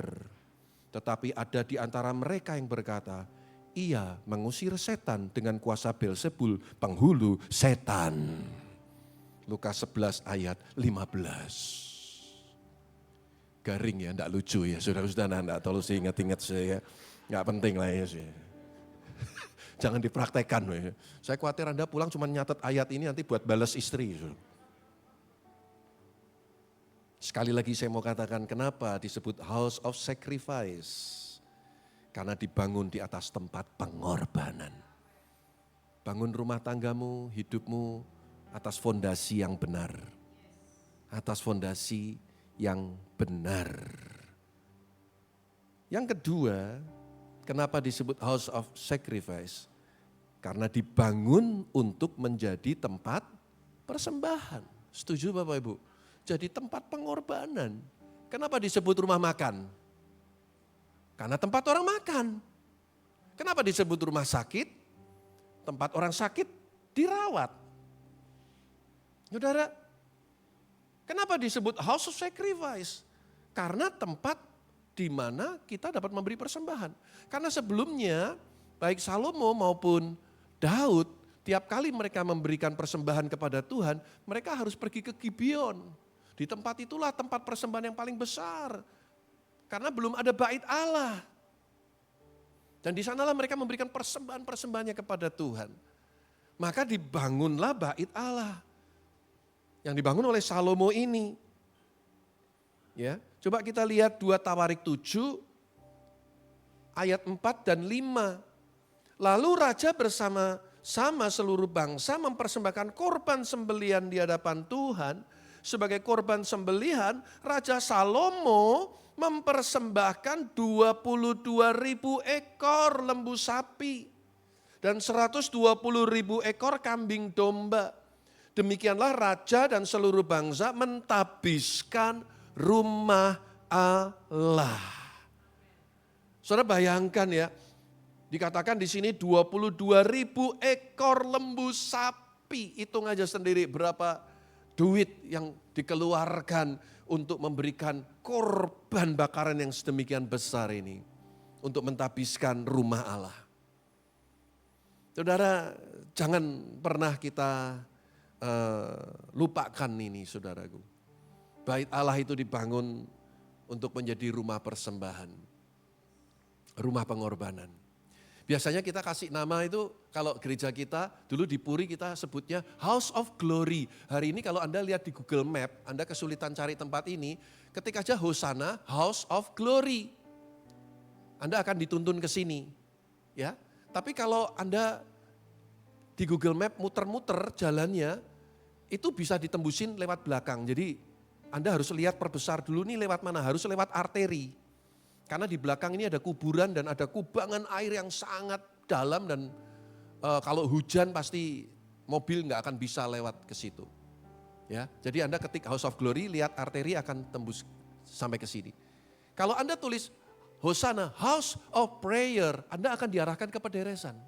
Tetapi ada di antara mereka yang berkata, ia mengusir setan dengan kuasa Beelzebul, penghulu setan. Lukas 11 ayat 15. Garing ya, enggak lucu ya, saudara-saudara, enggak terlalu ingat-ingat saya. Enggak penting lah ya. Jangan dipraktekkan. Ya. Saya khawatir Anda pulang cuma nyatet ayat ini nanti buat balas istri. Sekali lagi saya mau katakan kenapa disebut house of sacrifice. Karena dibangun di atas tempat pengorbanan. Bangun rumah tanggamu, hidupmu atas fondasi yang benar. Atas fondasi yang benar. Yang kedua, kenapa disebut house of sacrifice? Karena dibangun untuk menjadi tempat persembahan. Setuju Bapak Ibu? Jadi tempat pengorbanan. Kenapa disebut rumah makan? Karena tempat orang makan. Kenapa disebut rumah sakit? Tempat orang sakit dirawat. Saudara, kenapa disebut house of sacrifice? Karena tempat di mana kita dapat memberi persembahan. Karena sebelumnya baik Salomo maupun Daud, tiap kali mereka memberikan persembahan kepada Tuhan, mereka harus pergi ke Gibeon. Di tempat itulah tempat persembahan yang paling besar. Karena belum ada bait Allah. Dan di sanalah mereka memberikan persembahan-persembahannya kepada Tuhan. Maka dibangunlah bait Allah. Yang dibangun oleh Salomo ini. Ya, coba kita lihat 2 Tawarik 7 ayat 4 dan 5. Lalu raja bersama-sama seluruh bangsa mempersembahkan korban sembelian di hadapan Tuhan sebagai korban sembelihan, Raja Salomo mempersembahkan 22.000 ekor lembu sapi dan 120.000 ekor kambing domba. Demikianlah raja dan seluruh bangsa mentabiskan rumah Allah. Saudara bayangkan ya, dikatakan di sini 22.000 ekor lembu sapi. Hitung aja sendiri berapa duit yang dikeluarkan untuk memberikan korban bakaran yang sedemikian besar ini. Untuk mentabiskan rumah Allah. Saudara, jangan pernah kita lupakan ini saudaraku. Bait Allah itu dibangun untuk menjadi rumah persembahan. Rumah pengorbanan. Biasanya kita kasih nama itu, kalau gereja kita, dulu di Puri kita sebutnya House of Glory. Hari ini kalau Anda lihat di Google Map, Anda kesulitan cari tempat ini, ketik aja Hosana House of Glory. Anda akan dituntun ke sini. Ya. Tapi kalau Anda di Google Map muter-muter jalannya, itu bisa ditembusin lewat belakang. Jadi Anda harus lihat perbesar dulu nih lewat mana, harus lewat arteri. Karena di belakang ini ada kuburan dan ada kubangan air yang sangat dalam dan kalau hujan pasti mobil nggak akan bisa lewat ke situ. Ya, jadi Anda ketik House of Glory, lihat arteri akan tembus sampai ke sini. Kalau Anda tulis Hosana House of Prayer, Anda akan diarahkan ke pederesan.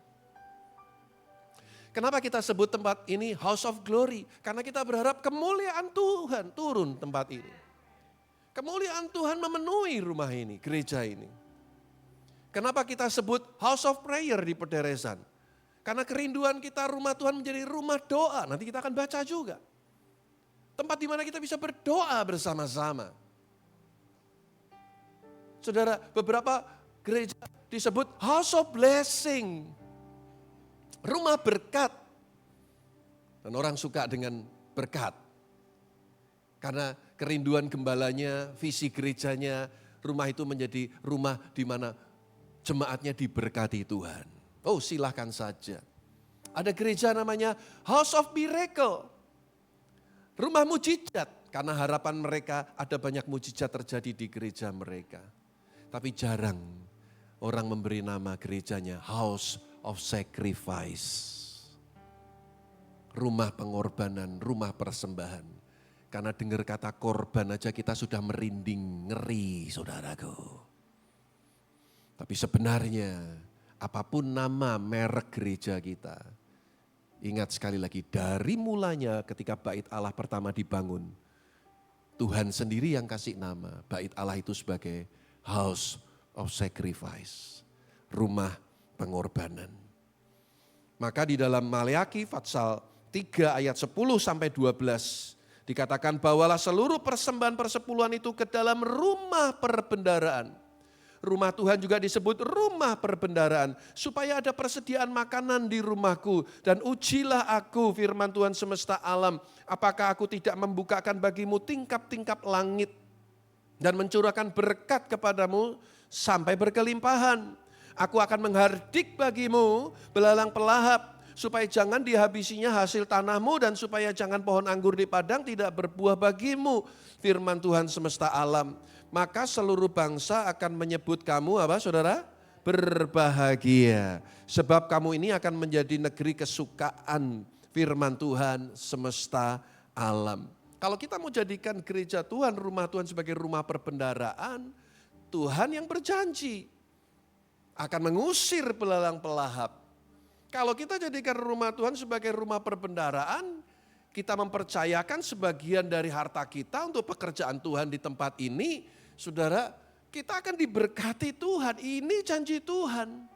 Kenapa kita sebut tempat ini House of Glory? Karena kita berharap kemuliaan Tuhan turun tempat ini. Kemuliaan Tuhan memenuhi rumah ini, gereja ini. Kenapa kita sebut House of Prayer di pederesan? Karena kerinduan kita rumah Tuhan menjadi rumah doa. Nanti kita akan baca juga. Tempat di mana kita bisa berdoa bersama-sama. Saudara, beberapa gereja disebut House of Blessing. Rumah berkat. Dan orang suka dengan berkat. Karena kerinduan gembalanya, visi gerejanya, rumah itu menjadi rumah di mana jemaatnya diberkati Tuhan. Oh silahkan saja. Ada gereja namanya House of Miracle. Rumah mujizat. Karena harapan mereka ada banyak mujizat terjadi di gereja mereka. Tapi jarang orang memberi nama gerejanya House of Sacrifice. Rumah pengorbanan, rumah persembahan. Karena dengar kata korban aja kita sudah merinding, ngeri saudaraku. Tapi sebenarnya apapun nama merek gereja kita. Ingat sekali lagi dari mulanya ketika bait Allah pertama dibangun. Tuhan sendiri yang kasih nama bait Allah itu sebagai House of Sacrifice. Rumah pengorbanan. Maka di dalam Maleaki pasal 3 ayat 10 sampai 12. Dikatakan bawalah seluruh persembahan persepuluhan itu ke dalam rumah perbendaharaan. Rumah Tuhan juga disebut rumah perbendaharaan. Supaya ada persediaan makanan di rumahku. Dan ujilah aku firman Tuhan semesta alam. Apakah aku tidak membukakan bagimu tingkap-tingkap langit. Dan mencurahkan berkat kepadamu sampai berkelimpahan. Aku akan menghardik bagimu belalang pelahap. Supaya jangan dihabisinya hasil tanahmu dan supaya jangan pohon anggur di padang tidak berbuah bagimu. Firman Tuhan semesta alam. Maka seluruh bangsa akan menyebut kamu apa saudara? Berbahagia. Sebab kamu ini akan menjadi negeri kesukaan firman Tuhan semesta alam. Kalau kita mau jadikan gereja Tuhan, rumah Tuhan sebagai rumah perbendaharaan, Tuhan yang berjanji akan mengusir belalang pelahap. Kalau kita jadikan rumah Tuhan sebagai rumah perbendaharaan, kita mempercayakan sebagian dari harta kita untuk pekerjaan Tuhan di tempat ini, saudara, kita akan diberkati Tuhan. Ini janji Tuhan.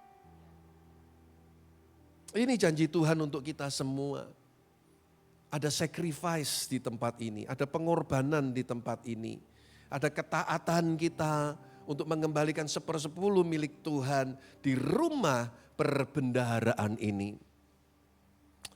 Ini janji Tuhan untuk kita semua. Ada sacrifice di tempat ini, ada pengorbanan di tempat ini. Ada ketaatan kita untuk mengembalikan 1/10 milik Tuhan di rumah perbendaharaan ini.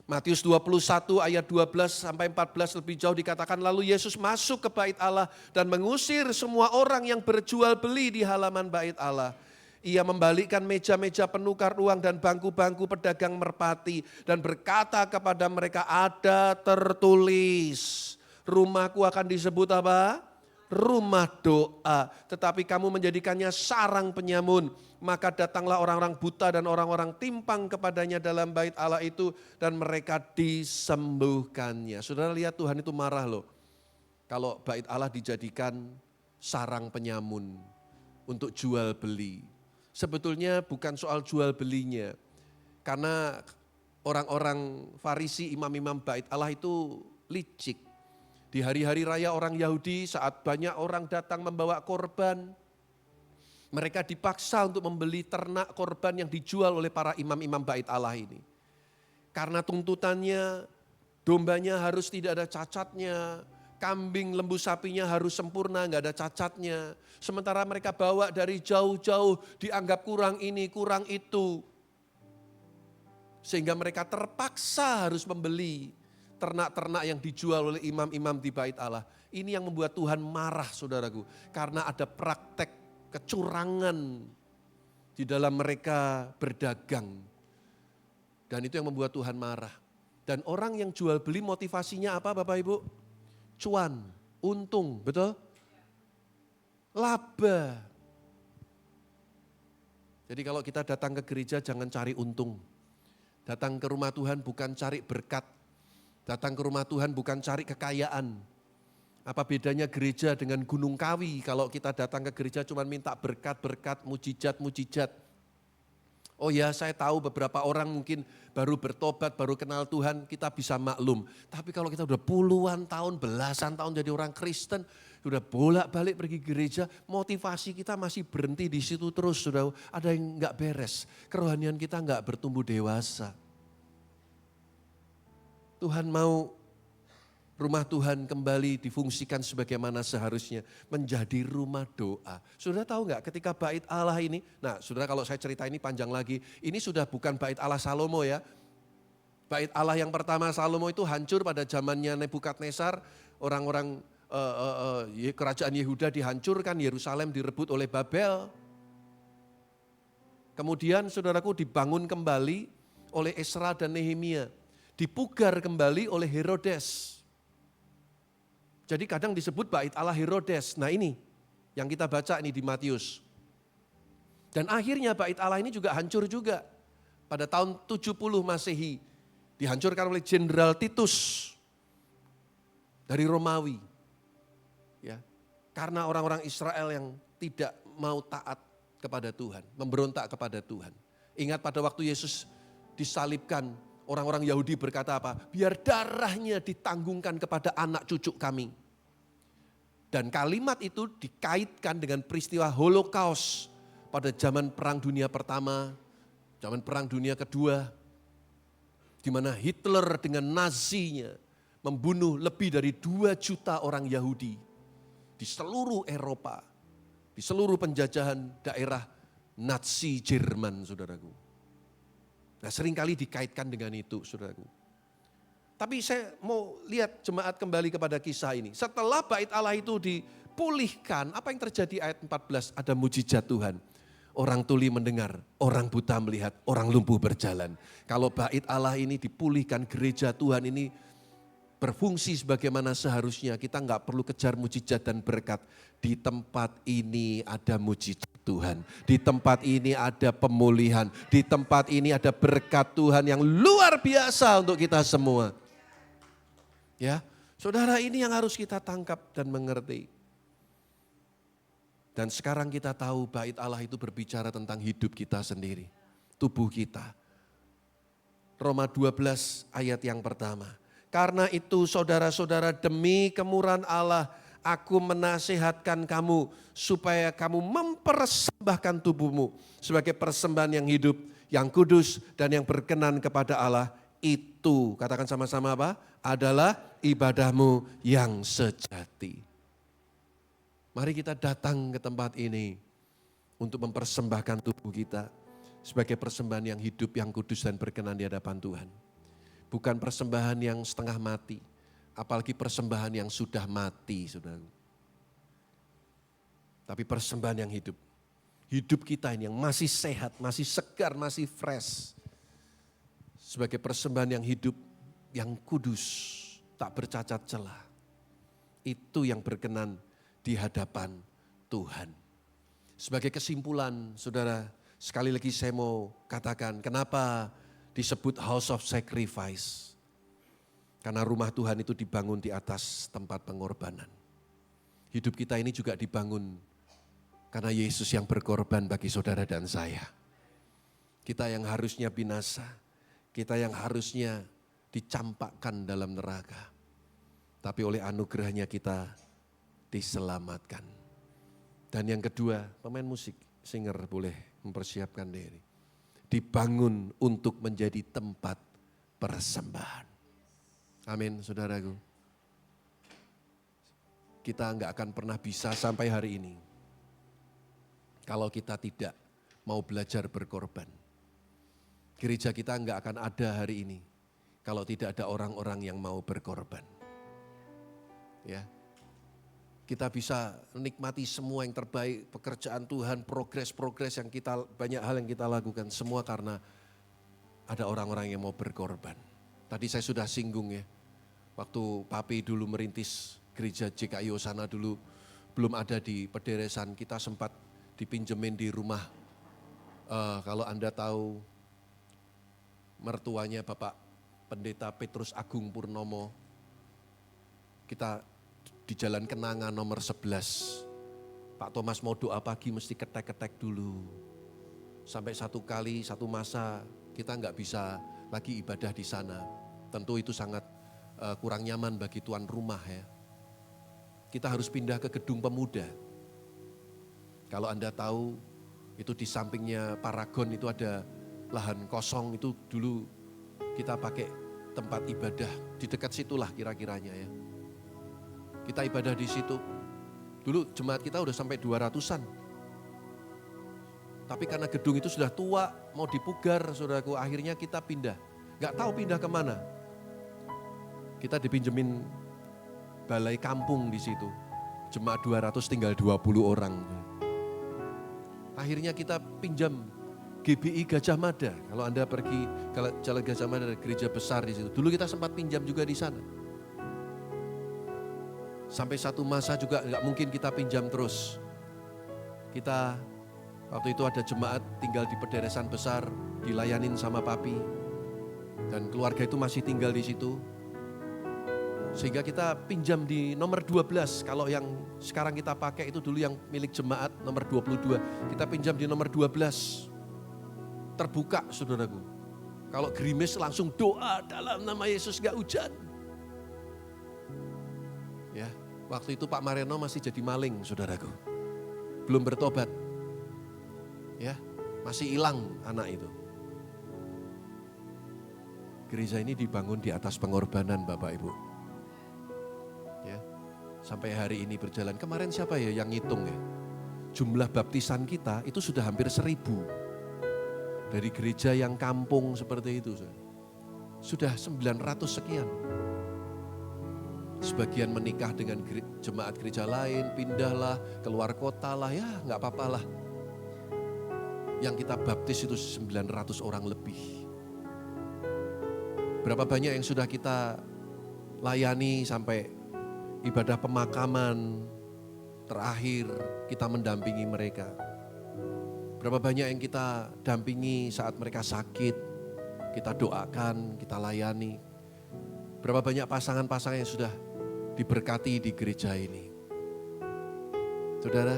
Matius 21 ayat 12 sampai 14 lebih jauh dikatakan lalu Yesus masuk ke bait Allah dan mengusir semua orang yang berjual beli di halaman bait Allah. Ia membalikkan meja-meja penukar uang dan bangku-bangku pedagang merpati dan berkata kepada mereka ada tertulis Rumahku akan disebut apa? Rumah doa. Tetapi kamu menjadikannya sarang penyamun. Maka datanglah orang-orang buta dan orang-orang timpang kepadanya dalam bait Allah itu. Dan mereka disembuhkannya. Saudara lihat Tuhan itu marah loh. Kalau bait Allah dijadikan sarang penyamun untuk jual beli. Sebetulnya bukan soal jual belinya. Karena orang-orang Farisi, imam-imam bait Allah itu licik. Di hari-hari raya orang Yahudi saat banyak orang datang membawa korban, mereka dipaksa untuk membeli ternak korban yang dijual oleh para imam-imam bait Allah ini. Karena tuntutannya dombanya harus tidak ada cacatnya, kambing lembu sapinya harus sempurna, nggak ada cacatnya. Sementara mereka bawa dari jauh-jauh dianggap kurang ini, kurang itu. Sehingga mereka terpaksa harus membeli ternak-ternak yang dijual oleh imam-imam di bait Allah. Ini yang membuat Tuhan marah saudaraku. Karena ada praktek kecurangan di dalam mereka berdagang. Dan itu yang membuat Tuhan marah. Dan orang yang jual beli motivasinya apa Bapak Ibu? Cuan, untung, betul? Laba. Jadi kalau kita datang ke gereja jangan cari untung. Datang ke rumah Tuhan bukan cari berkat. Datang ke rumah Tuhan bukan cari kekayaan. Apa bedanya gereja dengan Gunung Kawi kalau kita datang ke gereja cuma minta berkat-berkat, mujizat-mujizat. Oh ya saya tahu beberapa orang mungkin baru bertobat, baru kenal Tuhan, kita bisa maklum. Tapi kalau kita udah puluhan tahun, belasan tahun jadi orang Kristen, sudah bolak-balik pergi gereja, motivasi kita masih berhenti di situ terus. Sudah ada yang enggak beres, kerohanian kita enggak bertumbuh dewasa. Tuhan mau rumah Tuhan kembali difungsikan sebagaimana seharusnya. Menjadi rumah doa. Saudara tahu nggak ketika bait Allah ini, nah saudara kalau saya cerita ini panjang lagi, ini sudah bukan bait Allah Salomo ya. Bait Allah yang pertama Salomo itu hancur pada zamannya Nebukadnezar, orang-orang kerajaan Yehuda dihancurkan, Yerusalem direbut oleh Babel. Kemudian saudaraku dibangun kembali oleh Esra dan Nehemia. Dipugar kembali oleh Herodes. Jadi kadang disebut bait Allah Herodes. Nah ini yang kita baca ini di Matius. Dan akhirnya bait Allah ini juga hancur juga. Pada tahun 70 Masehi. Dihancurkan oleh Jenderal Titus. Dari Romawi. Ya, karena orang-orang Israel yang tidak mau taat kepada Tuhan. Memberontak kepada Tuhan. Ingat pada waktu Yesus disalibkan. Orang-orang Yahudi berkata apa? Biar darahnya ditanggungan kepada anak cucu kami. Dan kalimat itu dikaitkan dengan peristiwa Holocaust pada zaman Perang Dunia Pertama, zaman Perang Dunia Kedua, di mana Hitler dengan Nazinya membunuh lebih dari 2 juta orang Yahudi di seluruh Eropa, di seluruh penjajahan daerah Nazi Jerman, saudaraku. Nah seringkali dikaitkan dengan itu saudaraku. Tapi saya mau lihat jemaat kembali kepada kisah ini. Setelah bait Allah itu dipulihkan, apa yang terjadi ayat 14? Ada mujizat Tuhan. Orang tuli mendengar, orang buta melihat, orang lumpuh berjalan. Kalau bait Allah ini dipulihkan, gereja Tuhan ini berfungsi sebagaimana seharusnya. Kita enggak perlu kejar mujizat dan berkat. Di tempat ini ada mujizat Tuhan. Di tempat ini ada pemulihan. Di tempat ini ada berkat Tuhan yang luar biasa untuk kita semua. Ya, saudara ini yang harus kita tangkap dan mengerti. Dan sekarang kita tahu bait Allah itu berbicara tentang hidup kita sendiri. Tubuh kita. Roma 12 ayat yang pertama. Karena itu saudara-saudara demi kemurahan Allah aku menasihatkan kamu supaya kamu mempersembahkan tubuhmu sebagai persembahan yang hidup, yang kudus dan yang berkenan kepada Allah. Itu, katakan sama-sama apa? Adalah ibadahmu yang sejati. Mari kita datang ke tempat ini untuk mempersembahkan tubuh kita sebagai persembahan yang hidup, yang kudus dan berkenan di hadapan Tuhan. Bukan persembahan yang setengah mati, apalagi persembahan yang sudah mati, saudara. Tapi persembahan yang hidup. Hidup kita ini yang masih sehat, masih segar, masih fresh. Sebagai persembahan yang hidup, yang kudus, tak bercacat celah. Itu yang berkenan di hadapan Tuhan. Sebagai kesimpulan, saudara, sekali lagi saya mau katakan kenapa disebut house of sacrifice. Karena rumah Tuhan itu dibangun di atas tempat pengorbanan. Hidup kita ini juga dibangun karena Yesus yang berkorban bagi saudara dan saya. Kita yang harusnya binasa, kita yang harusnya dicampakkan dalam neraka. Tapi oleh anugerahnya kita diselamatkan. Dan yang kedua, pemain musik, singer boleh mempersiapkan diri. Dibangun untuk menjadi tempat persembahan. Amin, saudaraku. Kita enggak akan pernah bisa sampai hari ini kalau kita tidak mau belajar berkorban. Gereja kita enggak akan ada hari ini kalau tidak ada orang-orang yang mau berkorban. Ya. Kita bisa menikmati semua yang terbaik, pekerjaan Tuhan, progres yang kita, banyak hal yang kita lakukan. Semua karena ada orang-orang yang mau berkorban. Tadi saya sudah singgung ya, waktu Papi dulu merintis gereja JKI Hosana dulu, belum ada di pederesan, kita sempat dipinjemin di rumah. Kalau Anda tahu, mertuanya Bapak Pendeta Petrus Agung Purnomo, kita di Jalan Kenanga nomor 11. Pak Thomas mau doa pagi mesti ketek-ketek dulu. Sampai satu masa kita nggak bisa lagi ibadah di sana. Tentu itu sangat kurang nyaman bagi tuan rumah ya. Kita harus pindah ke gedung pemuda. Kalau Anda tahu itu di sampingnya Paragon itu ada lahan kosong, itu dulu kita pakai tempat ibadah. Di dekat situlah kira-kiranya ya. Kita ibadah di situ. Dulu jemaat kita udah sampai 200-an. Tapi karena gedung itu sudah tua, mau dipugar, saudaraku, akhirnya kita pindah. Gak tahu pindah kemana. Kita dipinjemin balai kampung di situ. Jemaat 200 tinggal 20 orang. Akhirnya kita pinjam GBI Gajah Mada. Kalau Anda pergi ke Jalan Gajah Mada, ada gereja besar di situ. Dulu kita sempat pinjam juga di sana. Sampai satu masa juga nggak mungkin kita pinjam terus. Kita waktu itu ada jemaat tinggal di pederesan besar, dilayanin sama Papi. Dan keluarga itu masih tinggal di situ. Sehingga kita pinjam di nomor 12. Kalau yang sekarang kita pakai itu dulu yang milik jemaat nomor 22. Kita pinjam di nomor 12. Terbuka, saudaraku. Kalau gerimis langsung doa dalam nama Yesus gak hujan. Ya, waktu itu Pak Mareno masih jadi maling, saudaraku. Belum bertobat. Ya, masih hilang anak itu. Gereja ini dibangun di atas pengorbanan Bapak Ibu. Ya, sampai hari ini berjalan. Kemarin siapa ya yang ngitung ya? Jumlah baptisan kita itu sudah hampir 1000. Dari gereja yang kampung seperti itu. Sudah 900 sekian. Sebagian menikah dengan jemaat gereja lain, pindahlah, keluar kota lah, ya nggak apa-apa lah. Yang kita baptis itu 900 orang lebih. Berapa banyak yang sudah kita layani sampai ibadah pemakaman terakhir kita mendampingi mereka. Berapa banyak yang kita dampingi saat mereka sakit, kita doakan, kita layani. Berapa banyak pasangan-pasangan yang sudah diberkati di gereja ini. Saudara,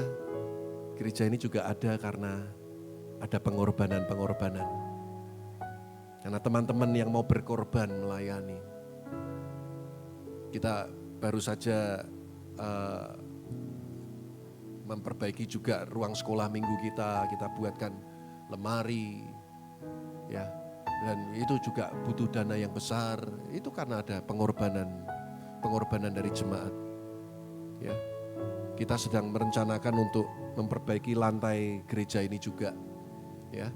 gereja ini juga ada karena ada pengorbanan-pengorbanan. Karena teman-teman yang mau berkorban melayani. Kita baru saja memperbaiki juga ruang sekolah minggu kita buatkan lemari, ya, dan itu juga butuh dana yang besar. Itu karena ada pengorbanan dari jemaat, ya. Kita sedang merencanakan untuk memperbaiki lantai gereja ini juga, ya,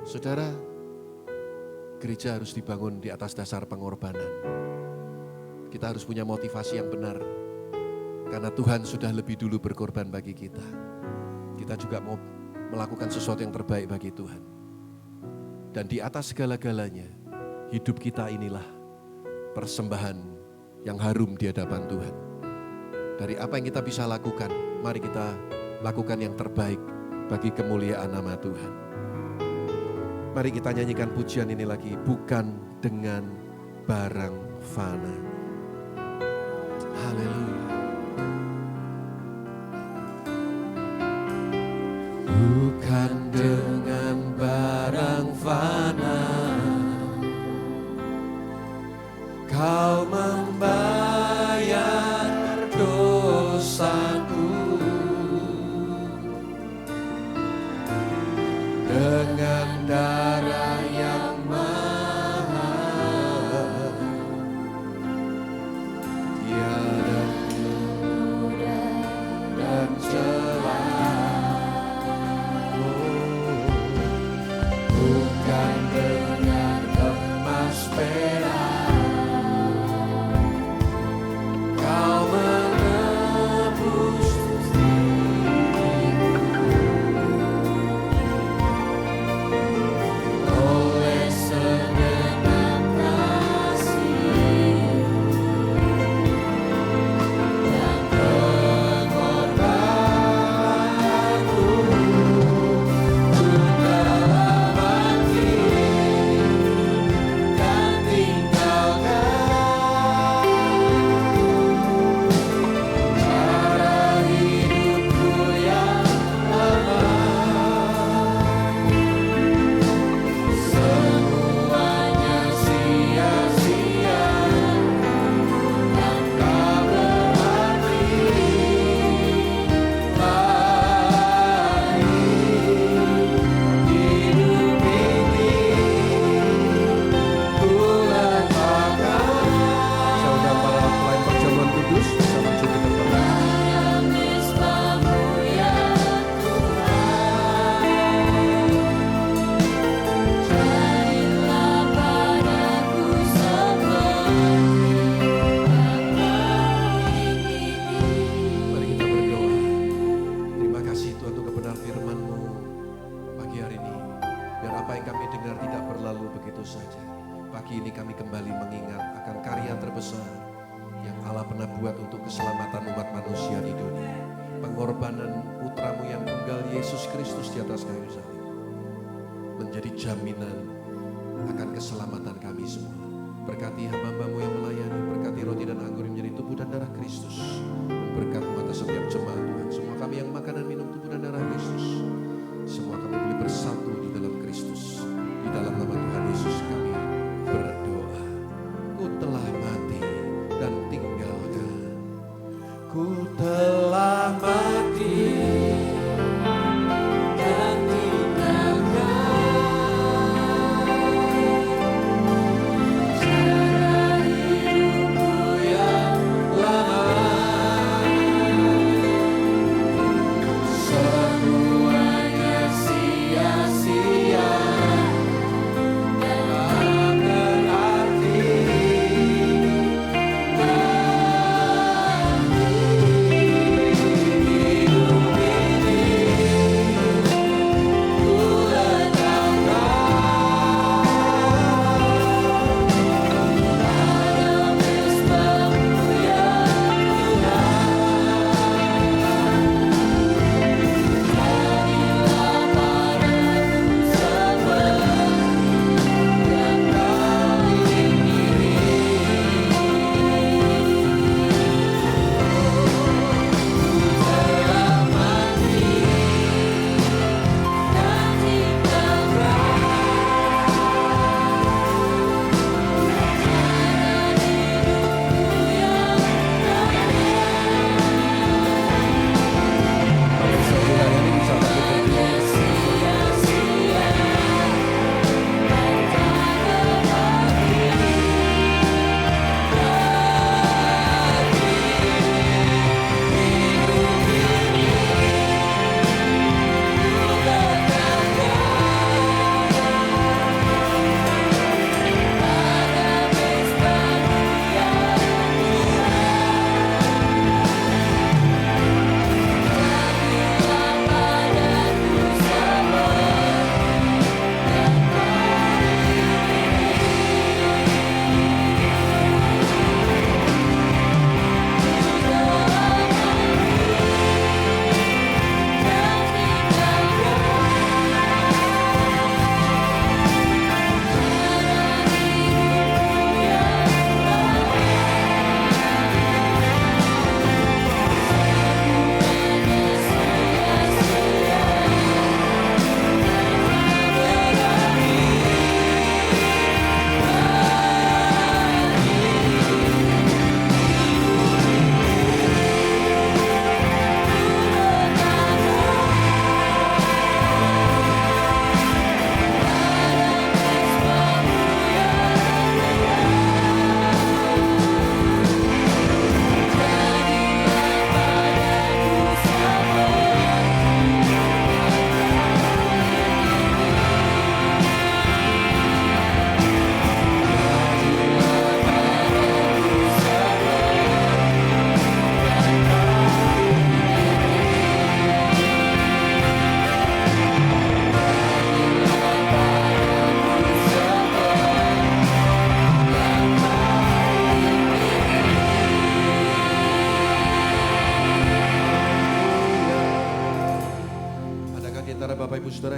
saudara. Gereja harus dibangun di atas dasar pengorbanan. Kita harus punya motivasi yang benar. Karena Tuhan sudah lebih dulu berkorban bagi kita. Kita juga mau melakukan sesuatu yang terbaik bagi Tuhan. Dan di atas segala-galanya, hidup kita inilah persembahan yang harum di hadapan Tuhan. Dari apa yang kita bisa lakukan, mari kita lakukan yang terbaik bagi kemuliaan nama Tuhan. Mari kita nyanyikan pujian ini lagi, bukan dengan barang fana. Haleluya. Bukan dengan barang fana Kau membayar dosaku, dengan darah yang mahal, tiada noda dan celah. Bukan dengan emas perak Kau menebus diriku, oleh segenap kasih dan pengorbananmu, ku telah mati dan tinggalkan cara hidupku yang lama. Semuanya sia-sia dan tak berarti lagi. Hidup ini ku letakkan. Saudara para pelayan perjamuan kudus, sama juga kita Misbahu ya Tuhan, jadilah padaku seperti yang Kau ingini. Mari kita berdoa. Terima kasih Tuhan untuk kebenaran firman-Mu pagi hari ini. Biar apa yang kami dengar tidak berlalu begitu saja. Pagi ini kami kembali mengingat akan karya terbesar yang Allah pernah buat untuk keselamatan umat manusia di dunia. Pengorbanan putra-Mu yang tunggal Yesus Kristus di atas kayu salib menjadi jaminan akan keselamatan kami semua. Berkati hamba-Mu yang melayani, berkati roti dan anggur yang menjadi tubuh dan darah Kristus. Dan berkat-Mu atas setiap jemaat Tuhan. Semua kami yang makan dan minum tubuh dan darah Kristus. Semua kami boleh bersatu di dalam Kristus. Di dalam nama Tuhan Yesus kami berdoa. Ku telah mati dan tinggalkan. Ku telah mati dan tinggalkan cara hidupku yang lama. Semuanya sia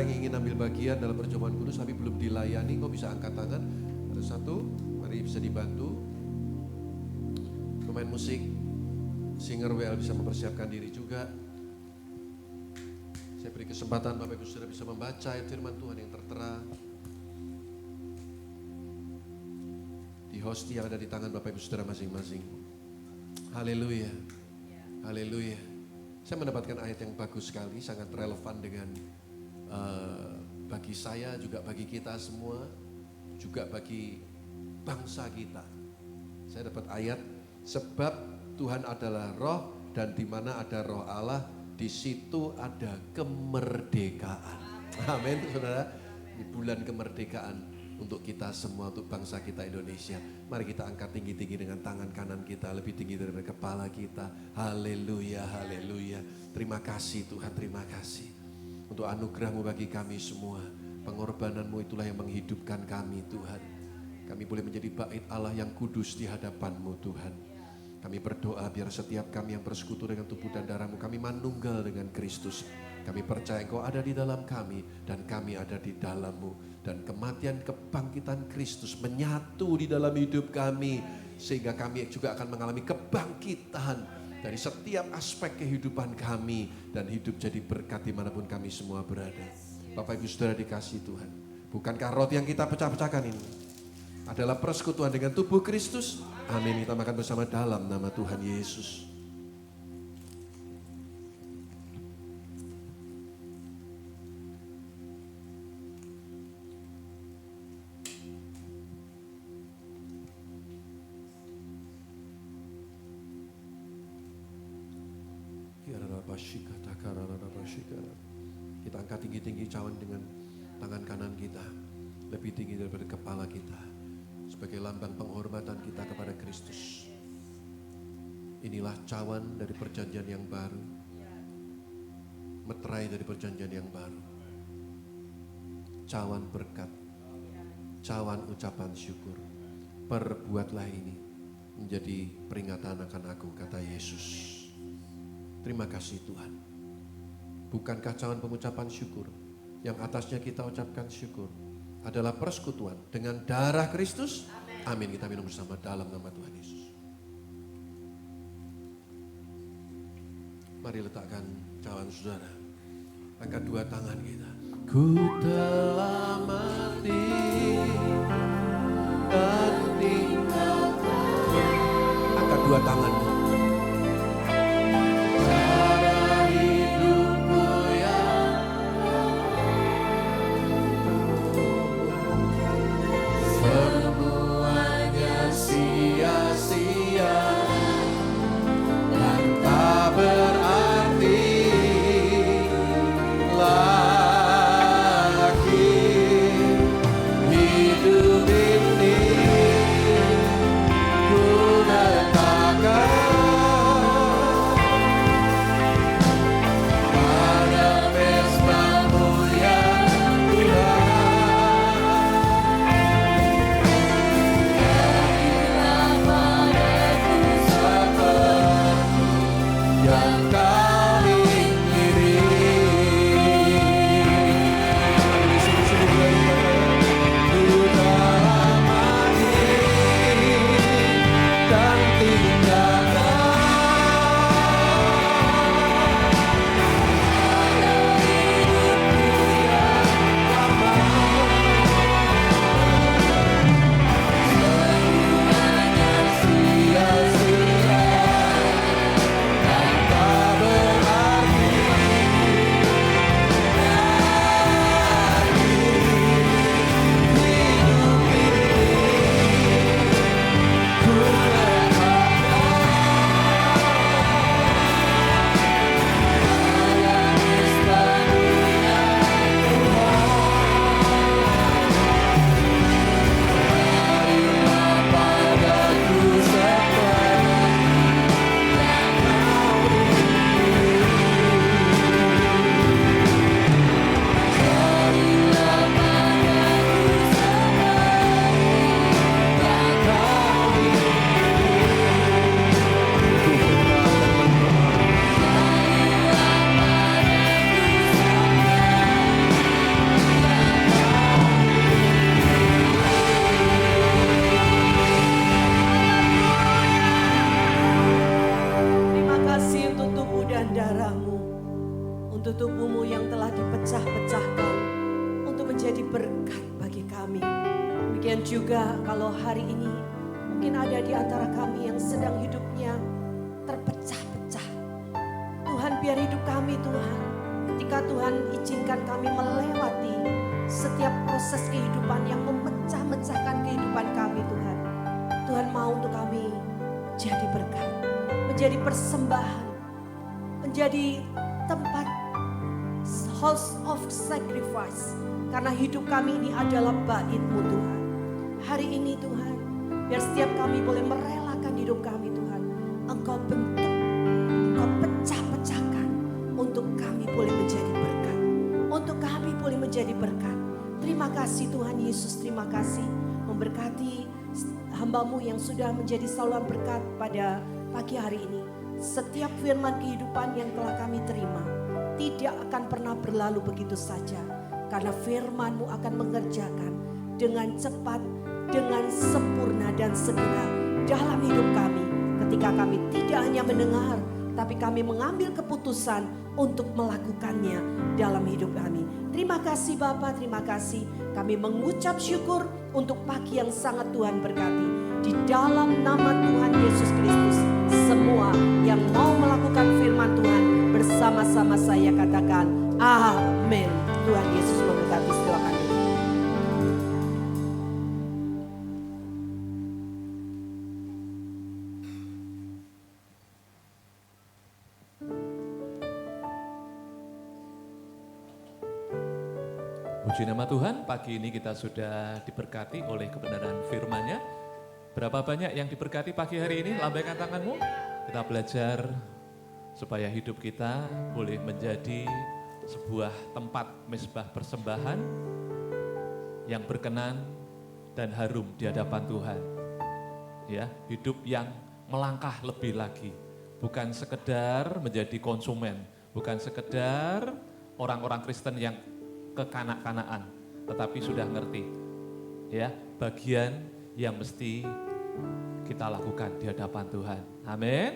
saudara yang ingin ambil bagian dalam perjamuan kudus tapi belum dilayani, kok bisa angkat tangan? Ada satu, mari bisa dibantu. Pemain musik, singer WL bisa mempersiapkan diri juga. Saya beri kesempatan Bapak Ibu Saudara bisa membaca ayat firman Tuhan yang tertera di hosti yang ada di tangan Bapak Ibu Saudara masing-masing. Haleluya. Haleluya. Saya mendapatkan ayat yang bagus sekali, sangat relevan dengan bagi saya, juga bagi kita semua, juga bagi bangsa kita. Saya dapat ayat, sebab Tuhan adalah roh dan di mana ada roh Allah, di situ ada kemerdekaan. Amin, saudara. Di bulan kemerdekaan untuk kita semua, untuk bangsa kita Indonesia. Mari kita angkat tinggi-tinggi dengan tangan kanan kita, lebih tinggi daripada kepala kita. Haleluya, haleluya. Terima kasih Tuhan, terima kasih. Untuk anugerah-Mu bagi kami semua. Pengorbanan-Mu itulah yang menghidupkan kami Tuhan. Kami boleh menjadi bait Allah yang kudus di hadapan-Mu Tuhan. Kami berdoa biar setiap kami yang bersekutu dengan tubuh dan darah-Mu, kami manunggal dengan Kristus. Kami percaya Engkau ada di dalam kami dan kami ada di dalam-Mu. Dan kematian kebangkitan Kristus menyatu di dalam hidup kami. Sehingga kami juga akan mengalami kebangkitan dari setiap aspek kehidupan kami. Dan hidup jadi berkat dimanapun kami semua berada. Bapak Ibu Saudara dikasih Tuhan. Bukankah roti yang kita pecah-pecahkan ini adalah persekutuan dengan tubuh Kristus? Amin. Kita makan bersama dalam nama Tuhan Yesus. Kita angkat tinggi-tinggi cawan dengan tangan kanan kita, lebih tinggi daripada kepala kita, sebagai lambang penghormatan kita kepada Kristus. Inilah cawan dari perjanjian yang baru, meterai dari perjanjian yang baru, cawan berkat, cawan ucapan syukur. Perbuatlah ini menjadi peringatan akan aku, kata Yesus. Terima kasih Tuhan. Bukankah cawan pengucapan syukur yang atasnya kita ucapkan syukur adalah persekutuan dengan darah Kristus? Amin. Kita minum bersama dalam nama Tuhan Yesus. Mari letakkan cawan saudara. Angkat dua tangan kita. Ku telah mati dan tinggalkan. Angkat dua tangan. Hidup ini ku letakkan menjadi berkat bagi kami. Demikian juga kalau hari ini mungkin ada di antara kami yang sedang hidupnya terpecah-pecah. Tuhan, biar hidup kami Tuhan, ketika Tuhan izinkan kami melewati setiap proses kehidupan yang memecah-mecahkan kehidupan kami Tuhan. Tuhan mau untuk kami menjadi berkat, menjadi persembahan, menjadi tempat house of sacrifice. Karena hidup kami ini adalah bait-Mu Tuhan. Hari ini Tuhan, biar setiap kami boleh merelakan hidup kami Tuhan. Engkau bentuk, Engkau pecah-pecahkan untuk kami boleh menjadi berkat. Untuk kami boleh menjadi berkat. Terima kasih Tuhan Yesus, terima kasih memberkati hamba-Mu yang sudah menjadi saluran berkat pada pagi hari ini. Setiap firman kehidupan yang telah kami terima tidak akan pernah berlalu begitu saja. Karena firman-Mu akan mengerjakan dengan cepat, dengan sempurna dan segera dalam hidup kami. Ketika kami tidak hanya mendengar, tapi kami mengambil keputusan untuk melakukannya dalam hidup kami. Terima kasih Bapa, terima kasih. Kami mengucap syukur untuk pagi yang sangat Tuhan berkati. Di dalam nama Tuhan Yesus Kristus, semua yang mau melakukan firman Tuhan bersama-sama saya katakan amin. Tuhan Yesus memberkati, silakan. Puji nama Tuhan, pagi ini kita sudah diberkati oleh kebenaran firman-Nya. Berapa banyak yang diberkati pagi hari ini? Lambaikan tanganmu. Kita belajar supaya hidup kita boleh menjadi sebuah tempat mezbah persembahan yang berkenan dan harum di hadapan Tuhan. Ya, hidup yang melangkah lebih lagi. Bukan sekedar menjadi konsumen, bukan sekedar orang-orang Kristen yang kekanak-kanaan, tetapi sudah ngerti ya bagian yang mesti kita lakukan di hadapan Tuhan. Amin.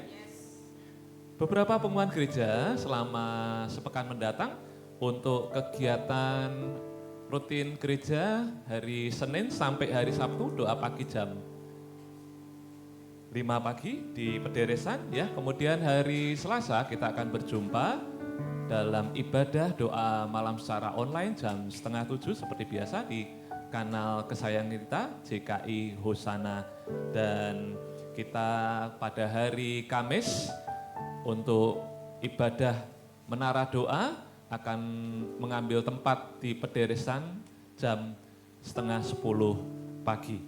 Beberapa pengumuman gereja selama sepekan mendatang untuk kegiatan rutin gereja hari Senin sampai hari Sabtu, doa pagi jam 5 pagi di Pederesan ya. Kemudian hari Selasa kita akan berjumpa dalam ibadah doa malam secara online jam 6:30 seperti biasa di kanal kesayangan kita JKI Hosana. Dan kita pada hari Kamis untuk ibadah menara doa akan mengambil tempat di Pederesan jam 9:30 pagi.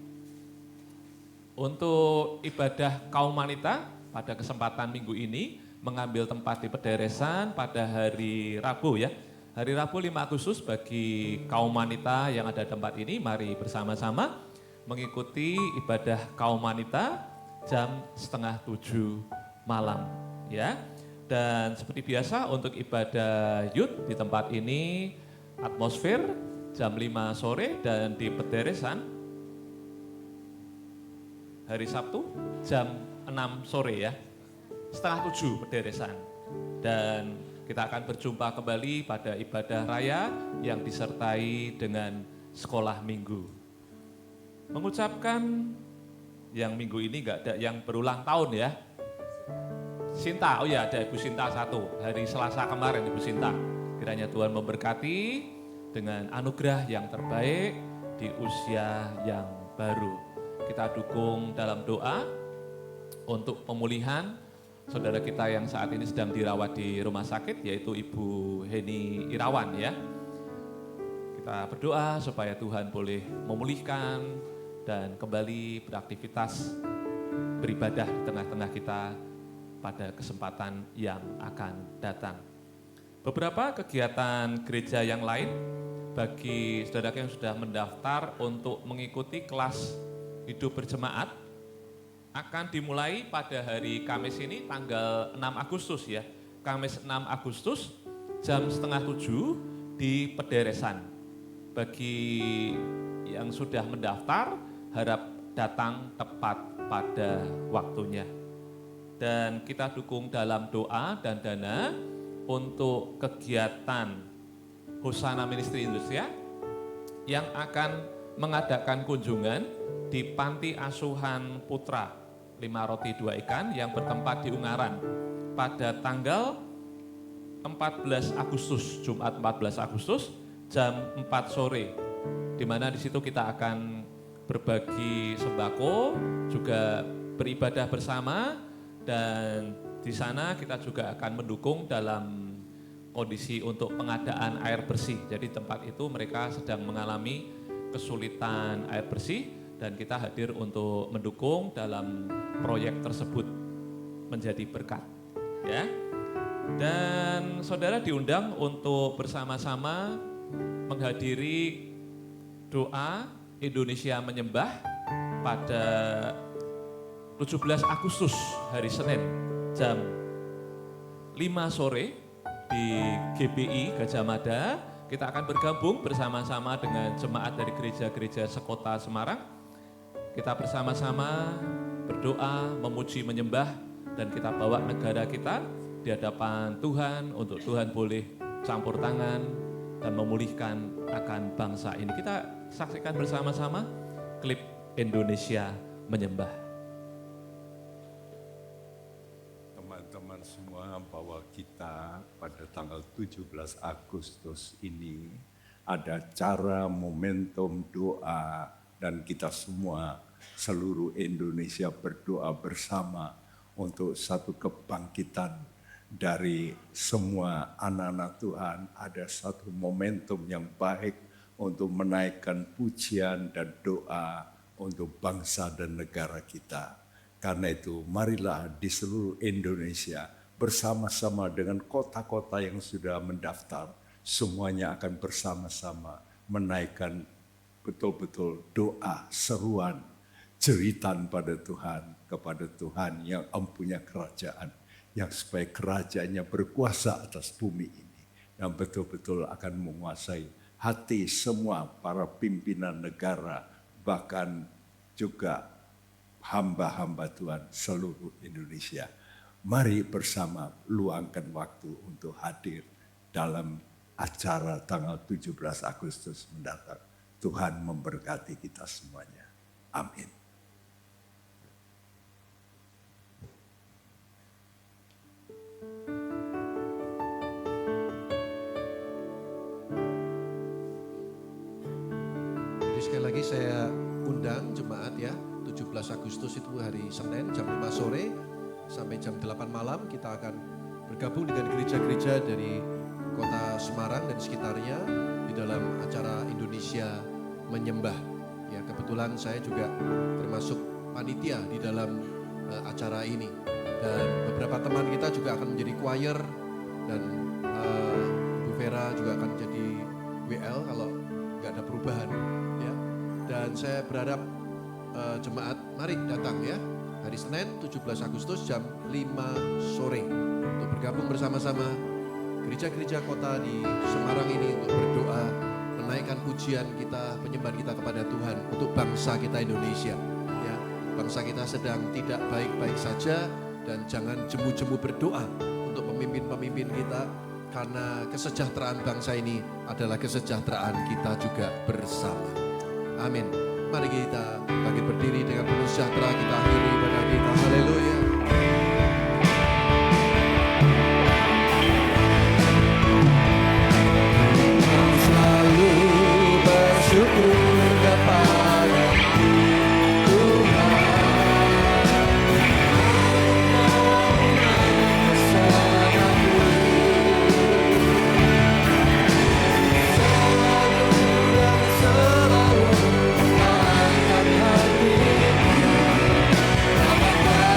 Untuk ibadah kaum wanita pada kesempatan minggu ini mengambil tempat di Pederesan pada hari Rabu ya. Hari Rabu 5 Agustus bagi kaum wanita yang ada di tempat ini, mari bersama-sama mengikuti ibadah kaum wanita jam 6:30 malam ya. Dan seperti biasa untuk ibadah youth di tempat ini atmosfer jam 5 sore dan di Pederesan hari Sabtu jam 6 sore ya. 6:30 Pederesan. Dan kita akan berjumpa kembali pada ibadah raya yang disertai dengan sekolah minggu. Mengucapkan yang minggu ini enggak ada yang berulang tahun ya. Sinta, oh ya ada Ibu Sinta satu, hari Selasa kemarin Ibu Sinta. Kiranya Tuhan memberkati dengan anugerah yang terbaik di usia yang baru. Kita dukung dalam doa untuk pemulihan saudara kita yang saat ini sedang dirawat di rumah sakit, yaitu Ibu Heni Irawan ya. Kita berdoa supaya Tuhan boleh memulihkan dan kembali beraktivitas beribadah di tengah-tengah kita pada kesempatan yang akan datang. Beberapa kegiatan gereja yang lain bagi saudara yang sudah mendaftar untuk mengikuti kelas hidup berjemaat akan dimulai pada hari Kamis ini tanggal 6 Agustus ya. Kamis 6 Agustus jam 6:30 di Pederesan. Bagi yang sudah mendaftar harap datang tepat pada waktunya. Dan kita dukung dalam doa dan dana untuk kegiatan Hosana Ministry Indonesia yang akan mengadakan kunjungan di Panti Asuhan Putra 5 Roti 2 Ikan yang bertempat di Ungaran pada tanggal 14 Agustus, Jumat 14 Agustus jam 4 sore. Di mana di situ kita akan berbagi sembako, juga beribadah bersama, dan di sana kita juga akan mendukung dalam kondisi untuk pengadaan air bersih. Jadi tempat itu mereka sedang mengalami kesulitan air bersih dan kita hadir untuk mendukung dalam proyek tersebut menjadi berkat. Ya. Dan saudara diundang untuk bersama-sama menghadiri doa Indonesia Menyembah pada 17 Agustus hari Senin jam 5 sore di GBI Gajah Mada. Kita akan bergabung bersama-sama dengan jemaat dari gereja-gereja sekota Semarang. Kita bersama-sama berdoa, memuji, menyembah, dan kita bawa negara kita di hadapan Tuhan untuk Tuhan boleh campur tangan dan memulihkan akan bangsa ini. Kita saksikan bersama-sama klip Indonesia Menyembah. Teman-teman semua, bahwa kita pada tanggal 17 Agustus ini ada cara momentum doa dan kita semua seluruh Indonesia berdoa bersama untuk satu kebangkitan dari semua anak-anak Tuhan. Ada satu momentum yang baik untuk menaikkan pujian dan doa untuk bangsa dan negara kita. Karena itu marilah di seluruh Indonesia bersama-sama dengan kota-kota yang sudah mendaftar, semuanya akan bersama-sama menaikkan betul-betul doa, seruan, jeritan pada Tuhan, kepada Tuhan yang empunya kerajaan, yang supaya kerajaannya berkuasa atas bumi ini, yang betul-betul akan menguasai hati semua para pimpinan negara, bahkan juga hamba-hamba Tuhan seluruh Indonesia. Mari bersama luangkan waktu untuk hadir dalam acara tanggal 17 Agustus mendatang. Tuhan memberkati kita semuanya. Amin. Jadi sekali lagi saya undang jemaat ya, 17 Agustus itu hari Senin jam 5 sore sampai jam 8 malam kita akan bergabung dengan gereja-gereja dari kota Semarang dan sekitarnya di dalam acara Indonesia Menyembah. Ya, kebetulan saya juga termasuk panitia di dalam acara ini, dan beberapa teman kita juga akan menjadi choir, dan Bu Vera juga akan jadi WL kalau nggak ada perubahan ya. Dan saya berharap jemaat mari datang ya hari Senin 17 Agustus jam 5 sore untuk bergabung bersama-sama gereja-gereja kota di Semarang ini untuk berdoa, menaikkan pujian kita, penyembahan kita kepada Tuhan untuk bangsa kita Indonesia ya. Bangsa kita sedang tidak baik-baik saja, dan jangan jemu-jemu berdoa untuk pemimpin-pemimpin kita, karena kesejahteraan bangsa ini adalah kesejahteraan kita juga bersama. Amin. Mari kita bangkit berdiri dengan penuh sejahtera, kita akhiri ibadah kita. Haleluya. Selalu bersyukur kepada Tuhan. Selalu angkat hati, apakah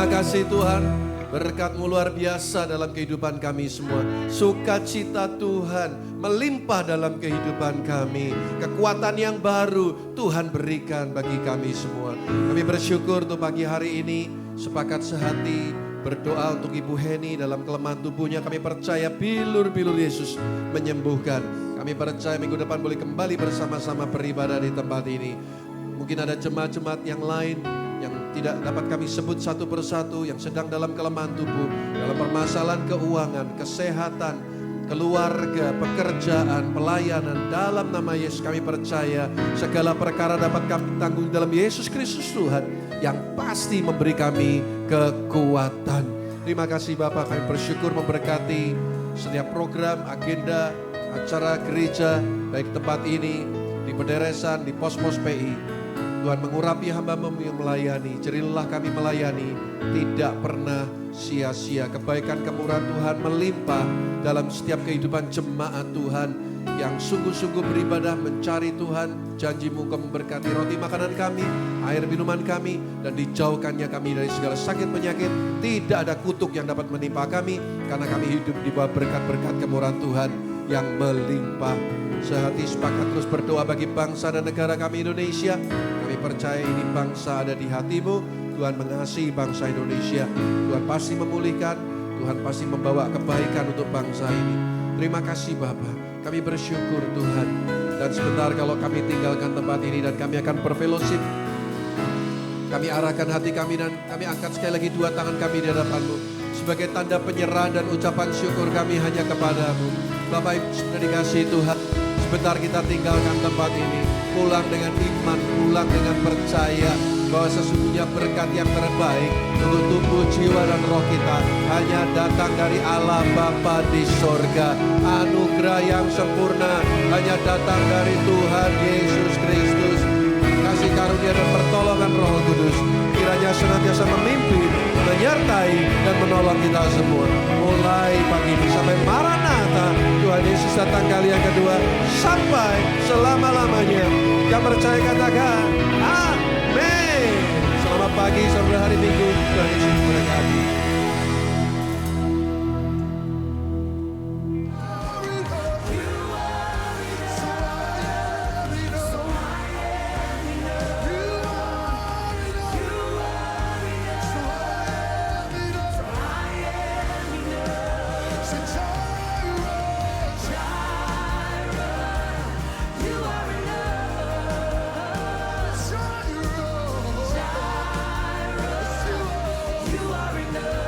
Terima kasih Tuhan, berkat-Mu luar biasa dalam kehidupan kami semua. Sukacita Tuhan melimpah dalam kehidupan kami. Kekuatan yang baru Tuhan berikan bagi kami semua. Kami bersyukur untuk pagi hari ini, sepakat sehati berdoa untuk Ibu Heni dalam kelemahan tubuhnya. Kami percaya bilur-bilur Yesus menyembuhkan. Kami percaya minggu depan boleh kembali bersama-sama beribadah di tempat ini. Mungkin ada jemaat-jemaat yang lain yang tidak dapat kami sebut satu persatu, yang sedang dalam kelemahan tubuh, dalam permasalahan keuangan, kesehatan, keluarga, pekerjaan, pelayanan. Dalam nama Yesus kami percaya segala perkara dapat kami tanggung dalam Yesus Kristus Tuhan yang pasti memberi kami kekuatan. Terima kasih Bapak, kami bersyukur memberkati setiap program, agenda, acara gereja, baik tempat ini, di pederesan, di pos-pos PI. Tuhan mengurapi hamba-Mu yang melayani, jerilah kami melayani, tidak pernah sia-sia. Kebaikan kemurahan Tuhan melimpah dalam setiap kehidupan jemaat Tuhan yang sungguh-sungguh beribadah mencari Tuhan. Janji-Mu Kau memberkati roti makanan kami, air minuman kami, dan dijauhkannya kami dari segala sakit penyakit. Tidak ada kutuk yang dapat menimpa kami, karena kami hidup di bawah berkat-berkat kemurahan Tuhan yang melimpah. Sehati sepakat terus berdoa bagi bangsa dan negara kami Indonesia. Kami percaya ini bangsa ada di hati-Mu. Tuhan mengasihi bangsa Indonesia. Tuhan pasti memulihkan, Tuhan pasti membawa kebaikan untuk bangsa ini. Terima kasih Bapa, kami bersyukur Tuhan. Dan sebentar kalau kami tinggalkan tempat ini dan kami akan berfellowship, kami arahkan hati kami dan kami angkat sekali lagi dua tangan kami di hadapan-Mu. Sebagai tanda penyerahan dan ucapan syukur kami hanya kepada-Mu. Bapak Ibu sudah dikasihi Tuhan, sebentar kita tinggalkan tempat ini, pulang dengan iman, pulang dengan percaya bahwa sesungguhnya berkat yang terbaik untuk tubuh, jiwa, dan roh kita hanya datang dari Allah Bapa di sorga. Anugerah yang sempurna hanya datang dari Tuhan Yesus Kristus. Kasih karunia dan pertolongan Roh Kudus kiranya senantiasa memimpin, menyertai, dan menolong kita semua. Mulai pagi ini sampai Maranatha, Tuhan Yesus datang kali yang kedua, sampai selama-lamanya. Yang percaya katakan, amin. Selamat pagi, selamat hari Minggu, Tuhan Yesus memberkati. You are enough.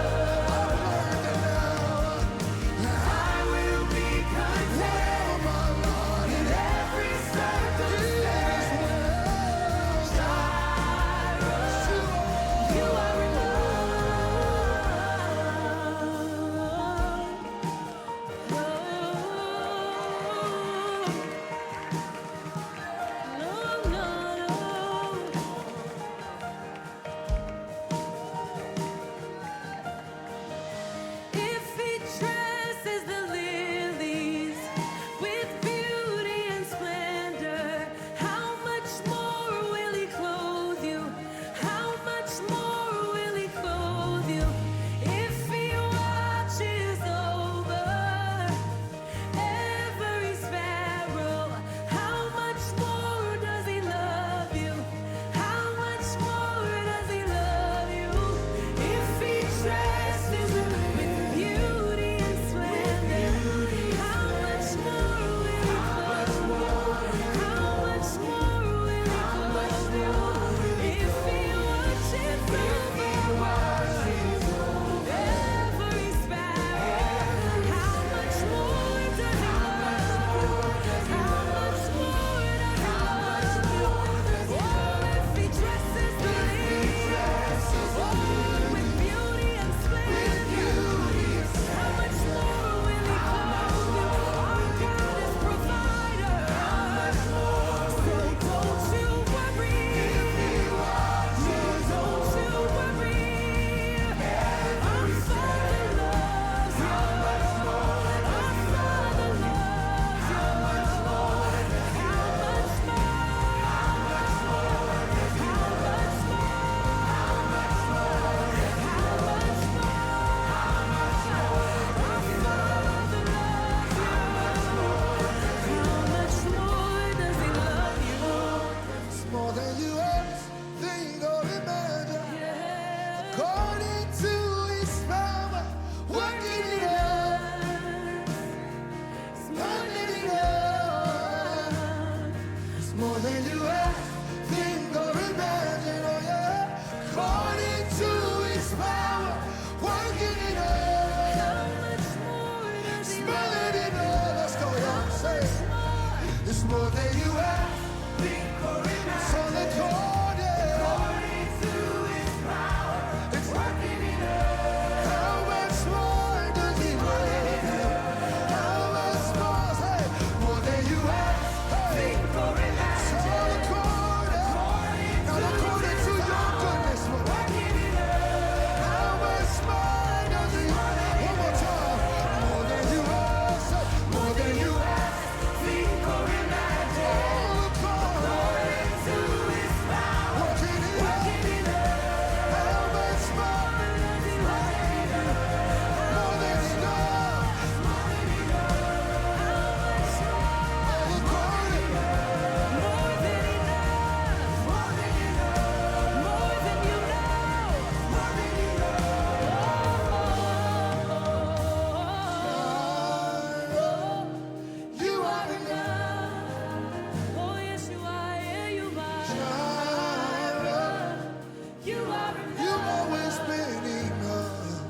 always been enough.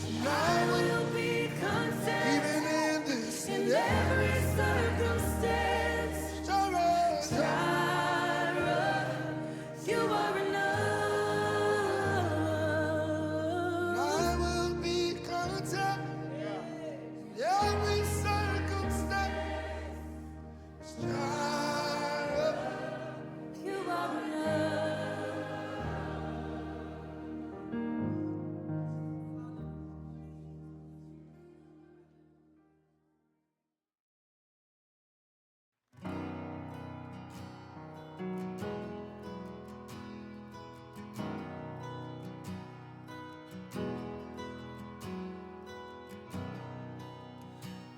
And I will be content even in this, in every circumstance. Jireh, you are enough. I will be content in every circumstance. Jireh. You are enough.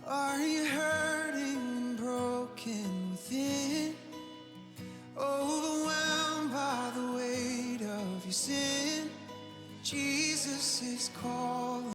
Are